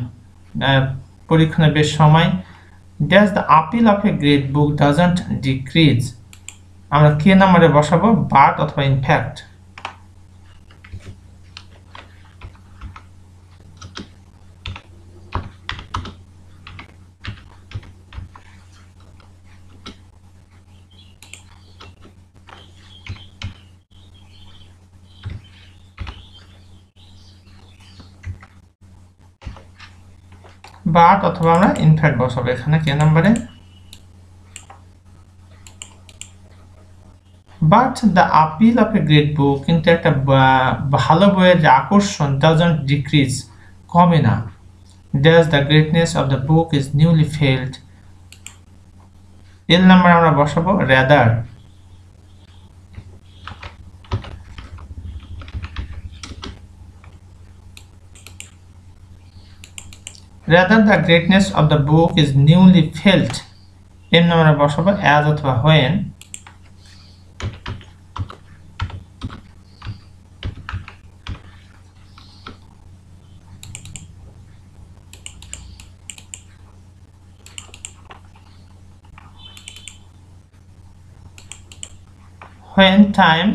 পরীক্ষণের বেশ সময়. Does the appeal of a great book doesn't decrease, আমরা কে নাম্বারে বসাবো but অথবা in fact. বাট অথবা আমরা ইনফ্যাক্ট বসাবো এখানে কে নাম্বারে. But the appeal of a great book, কিন্তু একটা ভালো বইয়ের যে আকর্ষণ ডাজন্ট ডিক্রিজ, কমে না. Does the greatness of the book is newly felled, এর নাম্বার আমরা বসাবো rather. Rather the greatness of the book is newly felt, এর নাম আমরা বসাবো as অথবা when. When time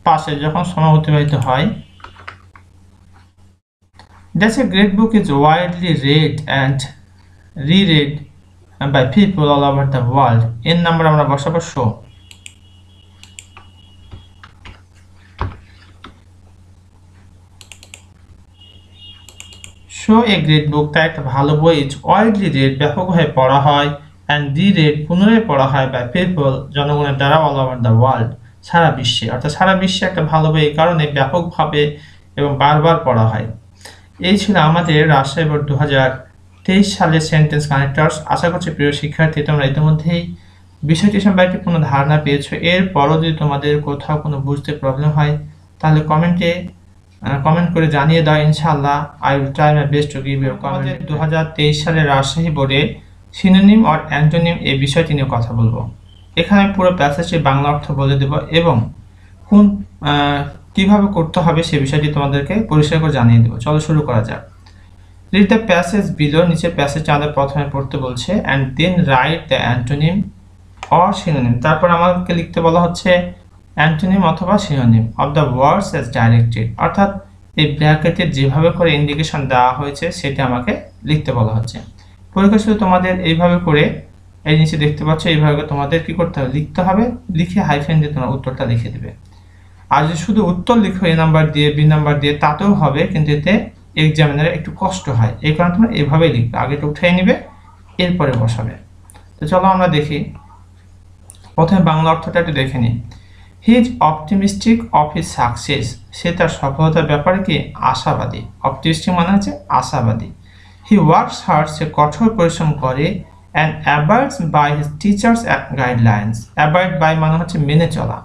passes, যখন সময় অতিবাহিত হয়. That's a great book is widely read and reread by people all over the world, এর নাম্বার আমরা বসাবো show. show a great book, তাই একটা ভালো বই is widely read, ব্যাপকভাবে পড়া হয়, and reread, পুনরায় পড়া হয় by people, জনগণের দ্বারা all over the world, সারা বিশ্বে. অর্থাৎ সারা বিশ্বে একটা ভালো বই এই কারণে ব্যাপকভাবে এবং বারবার পড়া হয়. এই ছিল আমাদের রাজশাহী বোর্ড 2023 সালের সেন্টেন্স কানেক্টরস. আশা করছি প্রিয় শিক্ষার্থী তোমরা ইতিমধ্যেই বিষয়টি সম্পর্কে একটি কোনো ধারণা পেয়েছো. এরপরও যদি তোমাদের কোথাও কোনো বুঝতে প্রবলেম হয় তাহলে কমেন্টে কমেন্ট করে জানিয়ে দাও ইনশাআল্লাহ। I will try my best to give you comment. 2023 সালে রাজশাহী বোর্ডে সিনোনিম অর অ্যান্টোনিম এই বিষয়টি নিয়ে কথা বলবো। এখানে পুরো প্যাসেজটির বাংলা অর্থ বলে দেব এবং কোন কিভাবে করতে হবে সে বিষয়টি তোমাদেরকে পরিষ্কার করে জানিয়ে দেব। চলো শুরু করা যাক। রিড দ্য প্যাসেজ বিলো, নিচের প্যাসেজটা আমাদের প্রথমে পড়তে বলছে, and then write the antonym or synonym. তারপর আমাদেরকে লিখতে বলা হচ্ছে অ্যান্টোনিম অথবা synonym of the words as directed, অর্থাৎ এই ব্র্যাকেটে যেভাবে করে ইন্ডিকেশন দেওয়া হয়েছে সেটা আমাকে লিখতে বলা হচ্ছে। পরীক্ষা শুধু তোমাদের এইভাবে করে, এই নিচে দেখতে পাচ্ছ, এইভাবে তোমাদের কি করতে হবে, লিখতে হবে। লিখে হাইফেন দিয়ে তোমরা উত্তরটা লিখে দেবে। আর যদি শুধু উত্তর লিখো এ নাম্বার দিয়ে বি নাম্বার দিয়ে তাতেও হবে, কিন্তু এতে এক্সামিনারে একটু কষ্ট হয়। এই কারণে তোমরা এভাবেই লিখবে, আগেটা উঠিয়ে নিবে এরপরে বসাবে। তো চলো আমরা দেখি। প্রথমে বাংলা অর্থটা একটু দেখে নিই। He is optimistic of his success, সে তার সফলতার ব্যাপারে কি আশাবাদী। অপটিমিস্টিক মানে হচ্ছে আশাবাদী। হি ওয়ার্কস হার্ড, সে কঠোর পরিশ্রম করে। And abides by his teachers guidelines, abide by মানে হচ্ছে মেনে চলা,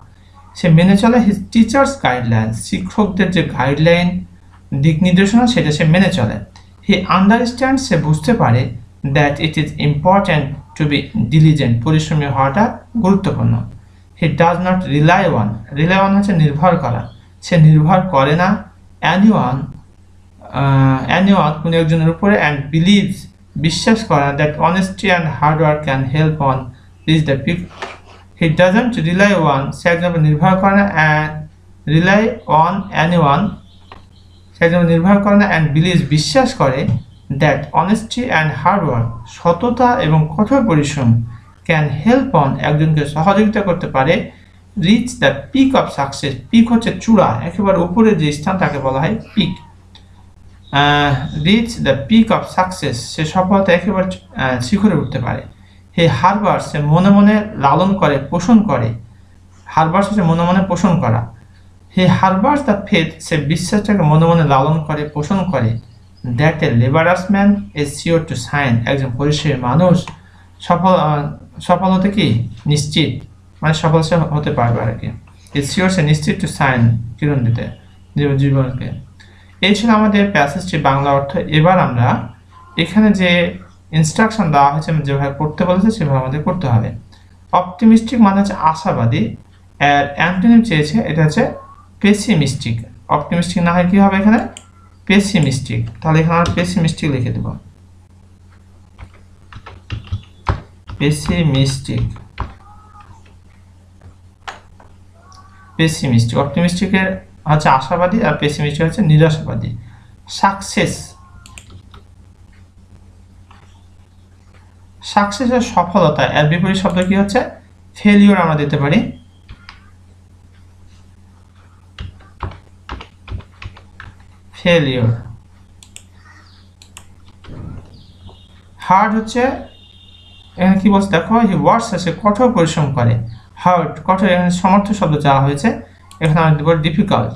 সে মেনে চলে হিজ টিচার্স গাইডলাইন্স, শিক্ষকদের যে গাইডলাইন দিক নির্দেশনা সেটা সে মেনে চলে। হি আন্ডারস্ট্যান্ড, সে বুঝতে পারে, that it is important to be diligent, পরিশ্রমী হওয়াটা গুরুত্বপূর্ণ। He does not rely on, rely on হচ্ছে নির্ভর করা, সে নির্ভর করে না অ্যানিওয়ান কোনো একজনের উপরে। অ্যান্ড বিলিভস, বিশ্বাস করে, that honesty and hard work can help on reach the peak. He doesn't rely one, সে একজন নির্ভর করে না, অ্যান্ড রিলাই অন অ্যানিওয়ান, সে একজন নির্ভর করে না। অ্যান্ড বিলিভস, বিশ্বাস করে, that honesty and hard work, সততা এবং কঠোর পরিশ্রম, ক্যান হেল্প অন, একজনকে সহযোগিতা করতে পারে, reach the peak of success, peak হচ্ছে চূড়া, একেবারে উপরে যে স্থান তাকে বলা হয় peak. Reach the peak of success, সে সফলতা একেবারে শিখরে উঠতে পারে। হে হারবার্স, সে মনে মনে লালন করে, পোষণ করে। হারবার্স হচ্ছে মনে মনে পোষণ করা। হে হারবার্স দ্য ফেথ, সে বিশ্বাসটাকে মনে মনে লালন করে, পোষণ করে। That a laborious man is sure to shine, একজন পরিশ্রমী মানুষ সফল হতে কি নিশ্চিত, মানে সফল সে হতে পারবে আর কি। ইজ শিওর, সে নিশ্চিত, টু সাইন কিরণ দিতে জীবনকে। এই ছিল আমাদের প্যাসেজটির বাংলা অর্থ। এবার আমরা এখানে যে ইনস্ট্রাকশন দেওয়া হয়েছে, যেভাবে পড়তে বলেছে সেভাবে আমাদের করতে হবে। অপটিমিস্টিক মানে হচ্ছে আশাবাদী, আর অ্যান্টোনিম চেয়েছে এটা হচ্ছে পেসিমিস্টিক। অপটিমিস্টিক না হয় কি হবে এখানে পেসিমিস্টিক, তাহলে এখানে আমরা পেসিমিস্টিক লিখে দেব। Pessimistic, pessimistic. অপটিমিস্টিকের হচ্ছে আশাবাদী আর পেসিমিস্টিক হচ্ছে নিরাশাবাদী। সাকসেস, সাকসেসের সফলতা, এর বিপরীত শব্দ কি হচ্ছে ফেলিওর আমরা দিতে পারি। ফেলিওর। হার্ড হচ্ছে এখানে কি বলছে দেখো, হি ওয়ার্কস, সে কঠোর পরিশ্রম করে। হার্ড কঠোর, এখানে সমর্থ শব্দ চাওয়া হয়েছে, এখানে আমরা দেব ডিফিকাল্ট।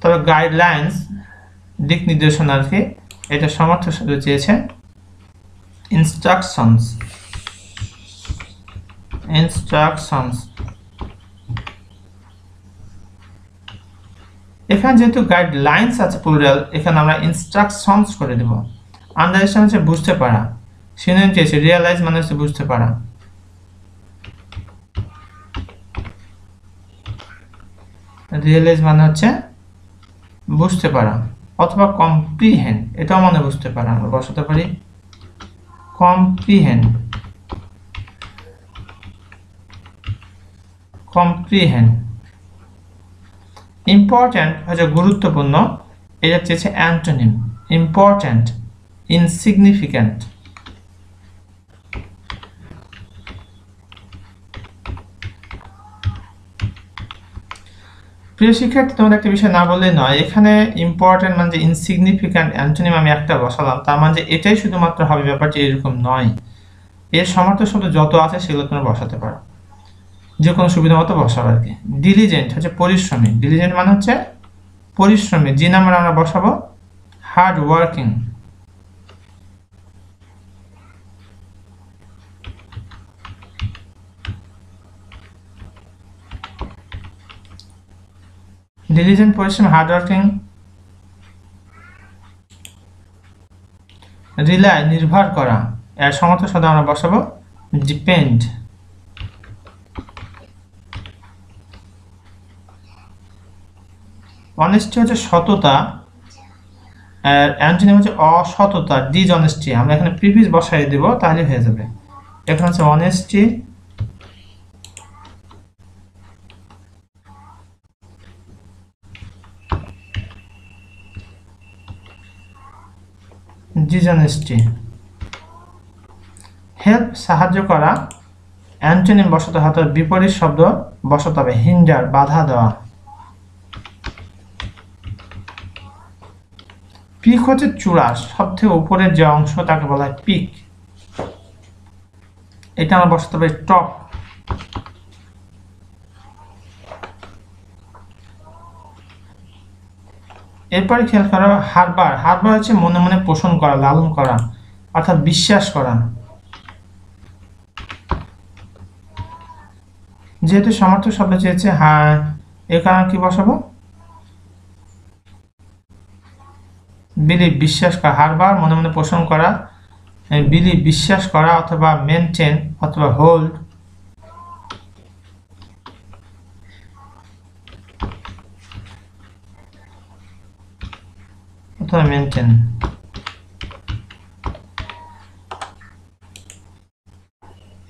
তবে গাইডলাইন্স দিক নির্দেশনাকে, এটা সমর্থ শব্দ চেয়েছে ইনস্ট্রাকশনস। ইনস্ট্রাকশনস, এখানে যেহেতু গাইডলাইন্স আছে প্লুরাল, এখানে আমরা ইনস্ট্রাকশনস করে দেব। আন্ডারস্ট্যান্ড হচ্ছে বুঝতে পারা, সিনোনিম চেয়েছে রিয়ালাইজ মানে হচ্ছে বুঝতে পারা। রিয়ালাইজ মানে হচ্ছে বুঝতে পারা, অথবা কম্প্রিহেন্ড, এটাও মানে বুঝতে পারা, আমরা বসাতে পারি কম্প্রিহেন্ড। কম্প্রিহেন্ড। ইম্পর্ট্যান্ট হচ্ছে গুরুত্বপূর্ণ, এটা চেয়েছে অ্যান্টোনিম। Important, insignificant. প্রিয় শিক্ষার্থী, তোমাদের একটা বিষয় না বললে নয়, এখানে ইম্পর্ট্যান্ট মানে যে ইনসিগনিফিক্যান্ট, অ্যান্টোনিম আমি একটা বসালাম, তার মানে যে এটাই শুধুমাত্র হবে, ব্যাপারটি এরকম নয়। এর সমর্থ শব্দ যত আছে সেগুলো তোমরা বসাতে পারো, যে কোনো সুবিধা মতো বসাবো আর কি। ডিলিজেন্ট হচ্ছে পরিশ্রমী, ডিলিজেন্ট মানে হচ্ছে পরিশ্রমী। যে নাম্বার আমরা বসাবো হার্ড ওয়ার্কিং। diligent পরিশ্রম হার্ড ওয়ার্কিং, রিলাই নির্ভর করা, এর সমার্থক শব্দ আমরা বসাবো ডিপেন্ড। অনেস্টি হচ্ছে সততা, আর অ্যান্টোনিম হচ্ছে অসততা ডিসঅনেস্টি। আমরা এখানে প্রিফিক্স বসাই দেব তাহলে হয়ে যাবে। এখানে হচ্ছে অনেস্টি, ডিসঅনেস্টি। হেল্প সাহায্য করা, অ্যান্টোনিম বসাতে হবে বিপরীত শব্দ বসাতে হবে হিন্ডার বাধা দেওয়া। পিক হচ্ছে চূড়া, সবথেকে উপরের যে অংশ তাকে বলা হয় পিক, এটা আমরা বসাতে হবে টপ। এরপরে খেয়াল করো হারবার, হারবার হচ্ছে মনে মনে পোষণ করা, লালন করা, অর্থাৎ বিশ্বাস করা। যেহেতু সমার্থক শব্দ চেয়েছে হ্যাঁ, এর কারণে কি বসাবো বিলিভ বিশ্বাস করা, হারবার মনে মনে পোষণ করা, বিলিভ বিশ্বাস করা, অথবা মেনটেন অথবা হোল্ড, অথবা মেনটেন।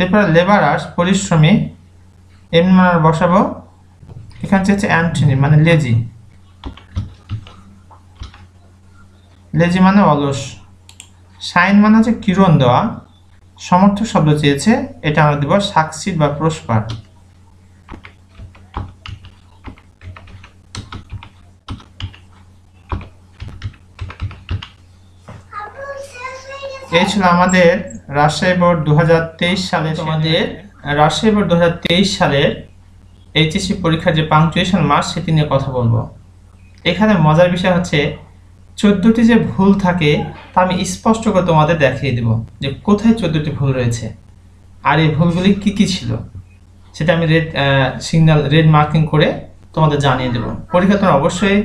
এরপর লেবারাস পরিশ্রমী, এমনি মানে বসাবো এখানে চেয়েছে অ্যান্টোনিম মানে লেজি, লেজি মানে অলস। শাইন মানে হচ্ছে কিরণ দেওয়া, সমর্থক শব্দ চেয়েছে, এটা আমরা দেব সাকসিড বা প্রসপার। এই ছিল আমাদের রাজশাহী বোর্ড 2023 সালে, তোমাদের রাজশাহী বোর্ড 2023 সালের এইচএসসি পরীক্ষার যে পাংচুয়েশন মার্কস সেটি নিয়ে কথা বলবো। এখানে মজার বিষয় হচ্ছে 14টি যে ভুল থাকে তা আমি স্পষ্ট করে তোমাদের দেখিয়ে দেব যে কোথায় 14টি ভুল রয়েছে আর এই ভুলগুলি কি কি ছিল, সেটা আমি সিগন্যাল রেড মার্কিং করে তোমাদের জানিয়ে দেব। পরীক্ষা তোমরা অবশ্যই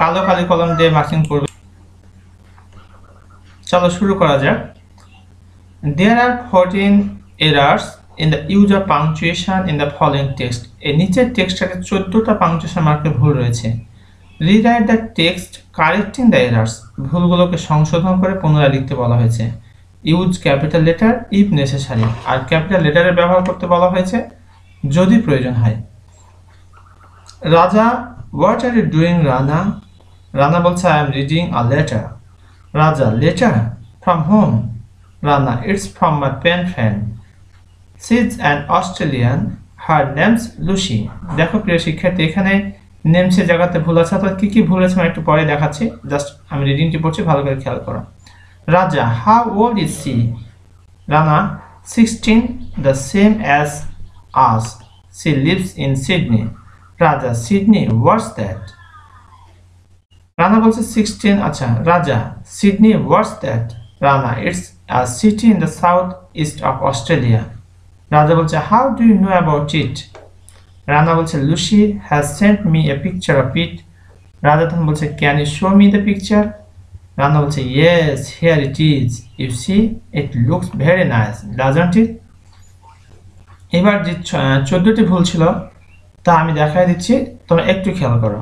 কালো কালি কলম দিয়ে মার্কিং করবে। চলো শুরু করা যাক। There are 14 errors in the use of punctuation in the following text. এই নিচের টেক্সটটাতে 14টা পাংচুয়েশন মার্কের ভুল রয়েছে। Rewrite the text correcting the errors. ভুলগুলোকে সংশোধন করে পুনরায় লিখতে বলা হয়েছে। Use capital letter if necessary. আর ক্যাপিটাল লেটারের ব্যবহার করতে বলা হয়েছে যদি প্রয়োজন হয়। রাজা, what are you doing Rana? Rana বলছে I am reading a letter. রাজা, letter from whom? Rana, it's from my pen friend. She's an Australian. Her name's Lucy. দেখো প্রিয় শিক্ষার্থী, এখানে নেমসের জায়গাতে ভুল আছে, অর্থাৎ কি কি ভুল আছে আমি একটু পরে দেখাচ্ছি, জাস্ট আমি রিডিংটি পড়ছি, ভালো করে খেয়াল করো। রাজা, how old is she? Rana, 16, the same as us. She lives in Sydney. Raja, Sydney, what's that? Rana বলছে 16, আচ্ছা রাজা, Sydney, what's that? Rana, it's a city in the southeast of Australia. Raja বলছে how do you know about it? Rana বলছে Lucy has sent me a picture of it. Raja তখন বলছে can you show me the picture? Rana বলছে yes, here it is. You see, it looks very nice, doesn't it? এবার যে 14টি ভুল ছিল তা আমি দেখাই দিচ্ছি, তোমরা একটু খেয়াল করো।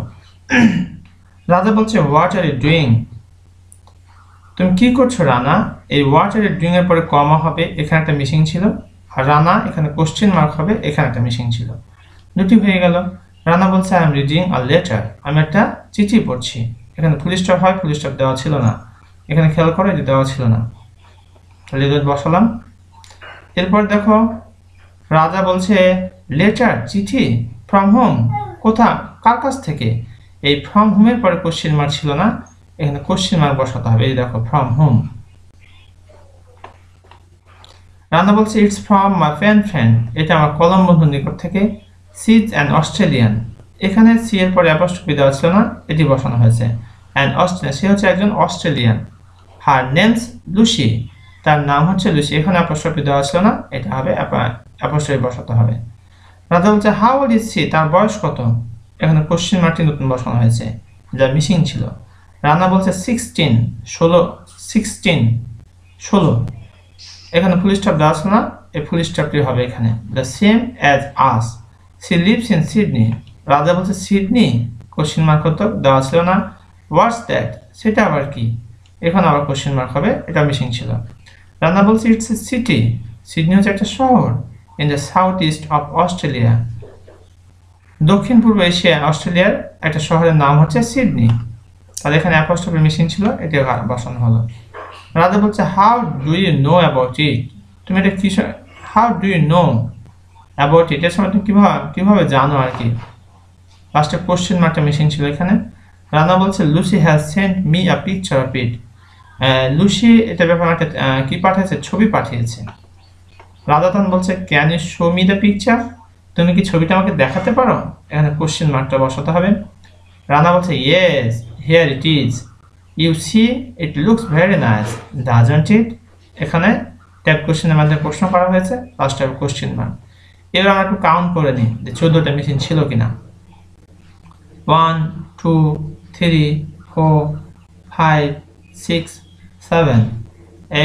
রাজা বলছে what are you doing? তুমি কি করছো রানা? এই what are you doing এর পরে কমা হবে, এখানে একটা মিসিং ছিল, আর রানা এখানে কোশ্চেন মার্ক হবে, এখানে একটা মিসিং ছিল, দুটি হয়ে গেল। রানা বলছে I am reading a letter, আমি একটা চিঠি পড়ছি, এখানে ফুল স্টপ হয়, ফুল স্টপ দেওয়া ছিল না, এখানে খেয়াল করো যে দেওয়া ছিল না, লেটার বসালাম। এরপর দেখো রাজা বলছে লেটার চিঠি, ফ্রম হোম কোথা কার কাছ থেকে, এই ফ্রম হোমের পরে কোশ্চেন মার্ক ছিল না, এখানে কোশ্চেন মার্ক বসাতে হবে, এই দেখো ফ্রম হোম। রানা বলছে it's from my pen friend, এটা আমার কলম বন্ধুর নিকট থেকে। সি ইজ অ্যান অস্ট্রেলিয়ান, এখানে সি এর পরে অ্যাপস্ট্রফি দেওয়া ছিল না, এটি বসানো হয়েছে, অ্যান অস্ট্রেলিয়ান, সে হচ্ছে একজন অস্ট্রেলিয়ান। হার নেমস লুসি, তার নাম হচ্ছে লুসি, এখানে অ্যাপস্ট্রফি দেওয়া ছিল না, এটা হবে অ্যাপস্ট্রফি বসাতে হবে। রাজা বলছে হাউ ওল্ড ইজ সি, তার বয়স কত? এখানে কোশ্চেন মার্কটি নতুন বসানো হয়েছে, যা মিসিং ছিল। রানা বলছে 16 16 16 16, এখানে ফুল স্টপ দেওয়া ছিল না, এই ফুল স্টপটি হবে এখানে। The same as us, she lives in Sydney. Raja বলছে সিডনি, কোশ্চেন মার্ক হতো, দেওয়া ছিল না। হোয়াটস দ্যাট, সেটা আবার কি, এখানে আবার কোশ্চেন মার্ক হবে, এটা মিসিং ছিল। রানা বলছে ইটস এ সিটি, সিডনি হচ্ছে একটা শহর, in the south east of Australia, দক্ষিণ পূর্ব এশিয়া অস্ট্রেলিয়ার একটা শহরের নাম হচ্ছে সিডনি। তাহলে এখানে অ্যাপোস্ট্রফি মিসিং ছিল, এটা বসানো হলো। রাজা বলছে how do you know about it, তুমি এটা কি, how do you know about it, এর সময় তুমি কিভাবে জানো আর কি। লাস্টে কোশ্চেন মার্কটা মিসিং ছিল এখানে। রানা বলছে Lucy has sent me a picture of it, Lucy এটা ব্যাপারে একটা কি পাঠিয়েছে, ছবি পাঠিয়েছে। রাজাতন বলছে can you show me the picture, তুমি কি ছবিটা আমাকে দেখাতে পারো, এখানে কোশ্চেন মার্কটা বসাতে হবে। রানা বলছে yes here it is, you see it looks very nice doesn't it, এখানে ট্যাগ কোশ্চেনের মাধ্যমে প্রশ্ন করা হয়েছে, লাস্টে কোশ্চেন মার্ক। এবার আমরা একটু কাউন্ট করে নিই যে 14টা মিসিং ছিল কিনা। 1 2 3 4 5 6 7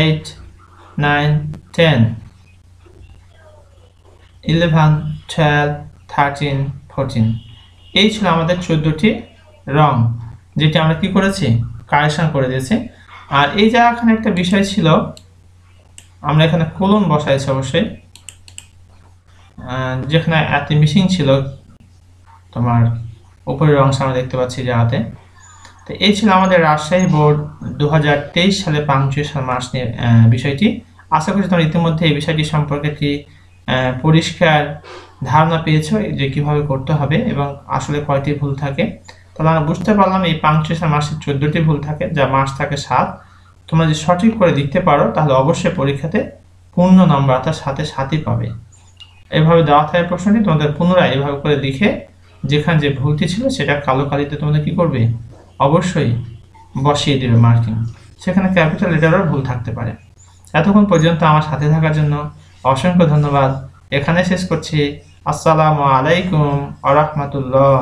8 9 10 11 12 13 14, এই ছিল আমাদের 14টি রং, যেটি আমরা কি করেছি, কারেকশন করে দিয়েছি। আর এই যে এখানে একটা বিষয় ছিল, আমরা এখানে কোলন বসাইছি অবশ্যই, যেখানে এত মিসিং ছিল তোমার উপরের অংশ আমরা দেখতে পাচ্ছি জায়গাতে। তো এই ছিল আমাদের রাজশাহী বোর্ড 2023 সালে পাংচুয়েশন মার্কস নিয়ে বিষয়টি। আশা করি তোমরা ইতিমধ্যে এই বিষয়টি সম্পর্কে একটি পরিষ্কার ধারণা পেয়েছো যে কিভাবে করতে হবে এবং আসলে কয়টি ভুল থাকে। তাহলে আমরা বুঝতে পারলাম এই পাংচুয়েশন মার্কসের 14টি ভুল থাকে, যা মার্কস থাকে 7। তোমরা যদি সঠিক করে লিখতে পারো তাহলে অবশ্যই পরীক্ষাতে পূর্ণ নম্বর তার সাথে সাথেই পাবে। এভাবে দেওয়া থাকে প্রশ্নটি, তোমাদের পুনরায় এভাবে করে লিখে যেখানে যে ভুলটি ছিল সেটা কালো কালিতে তোমাদের কি করবে, অবশ্যই বসিয়ে দেবে মার্কিং, সেখানে ক্যাপিটাল লেটারও ভুল থাকতে পারে। এতক্ষণ পর্যন্ত আমার সাথে থাকার জন্য অসংখ্য ধন্যবাদ। এখানে শেষ করছি। আসসালামু আলাইকুম ওয়া রাহমাতুল্লাহ।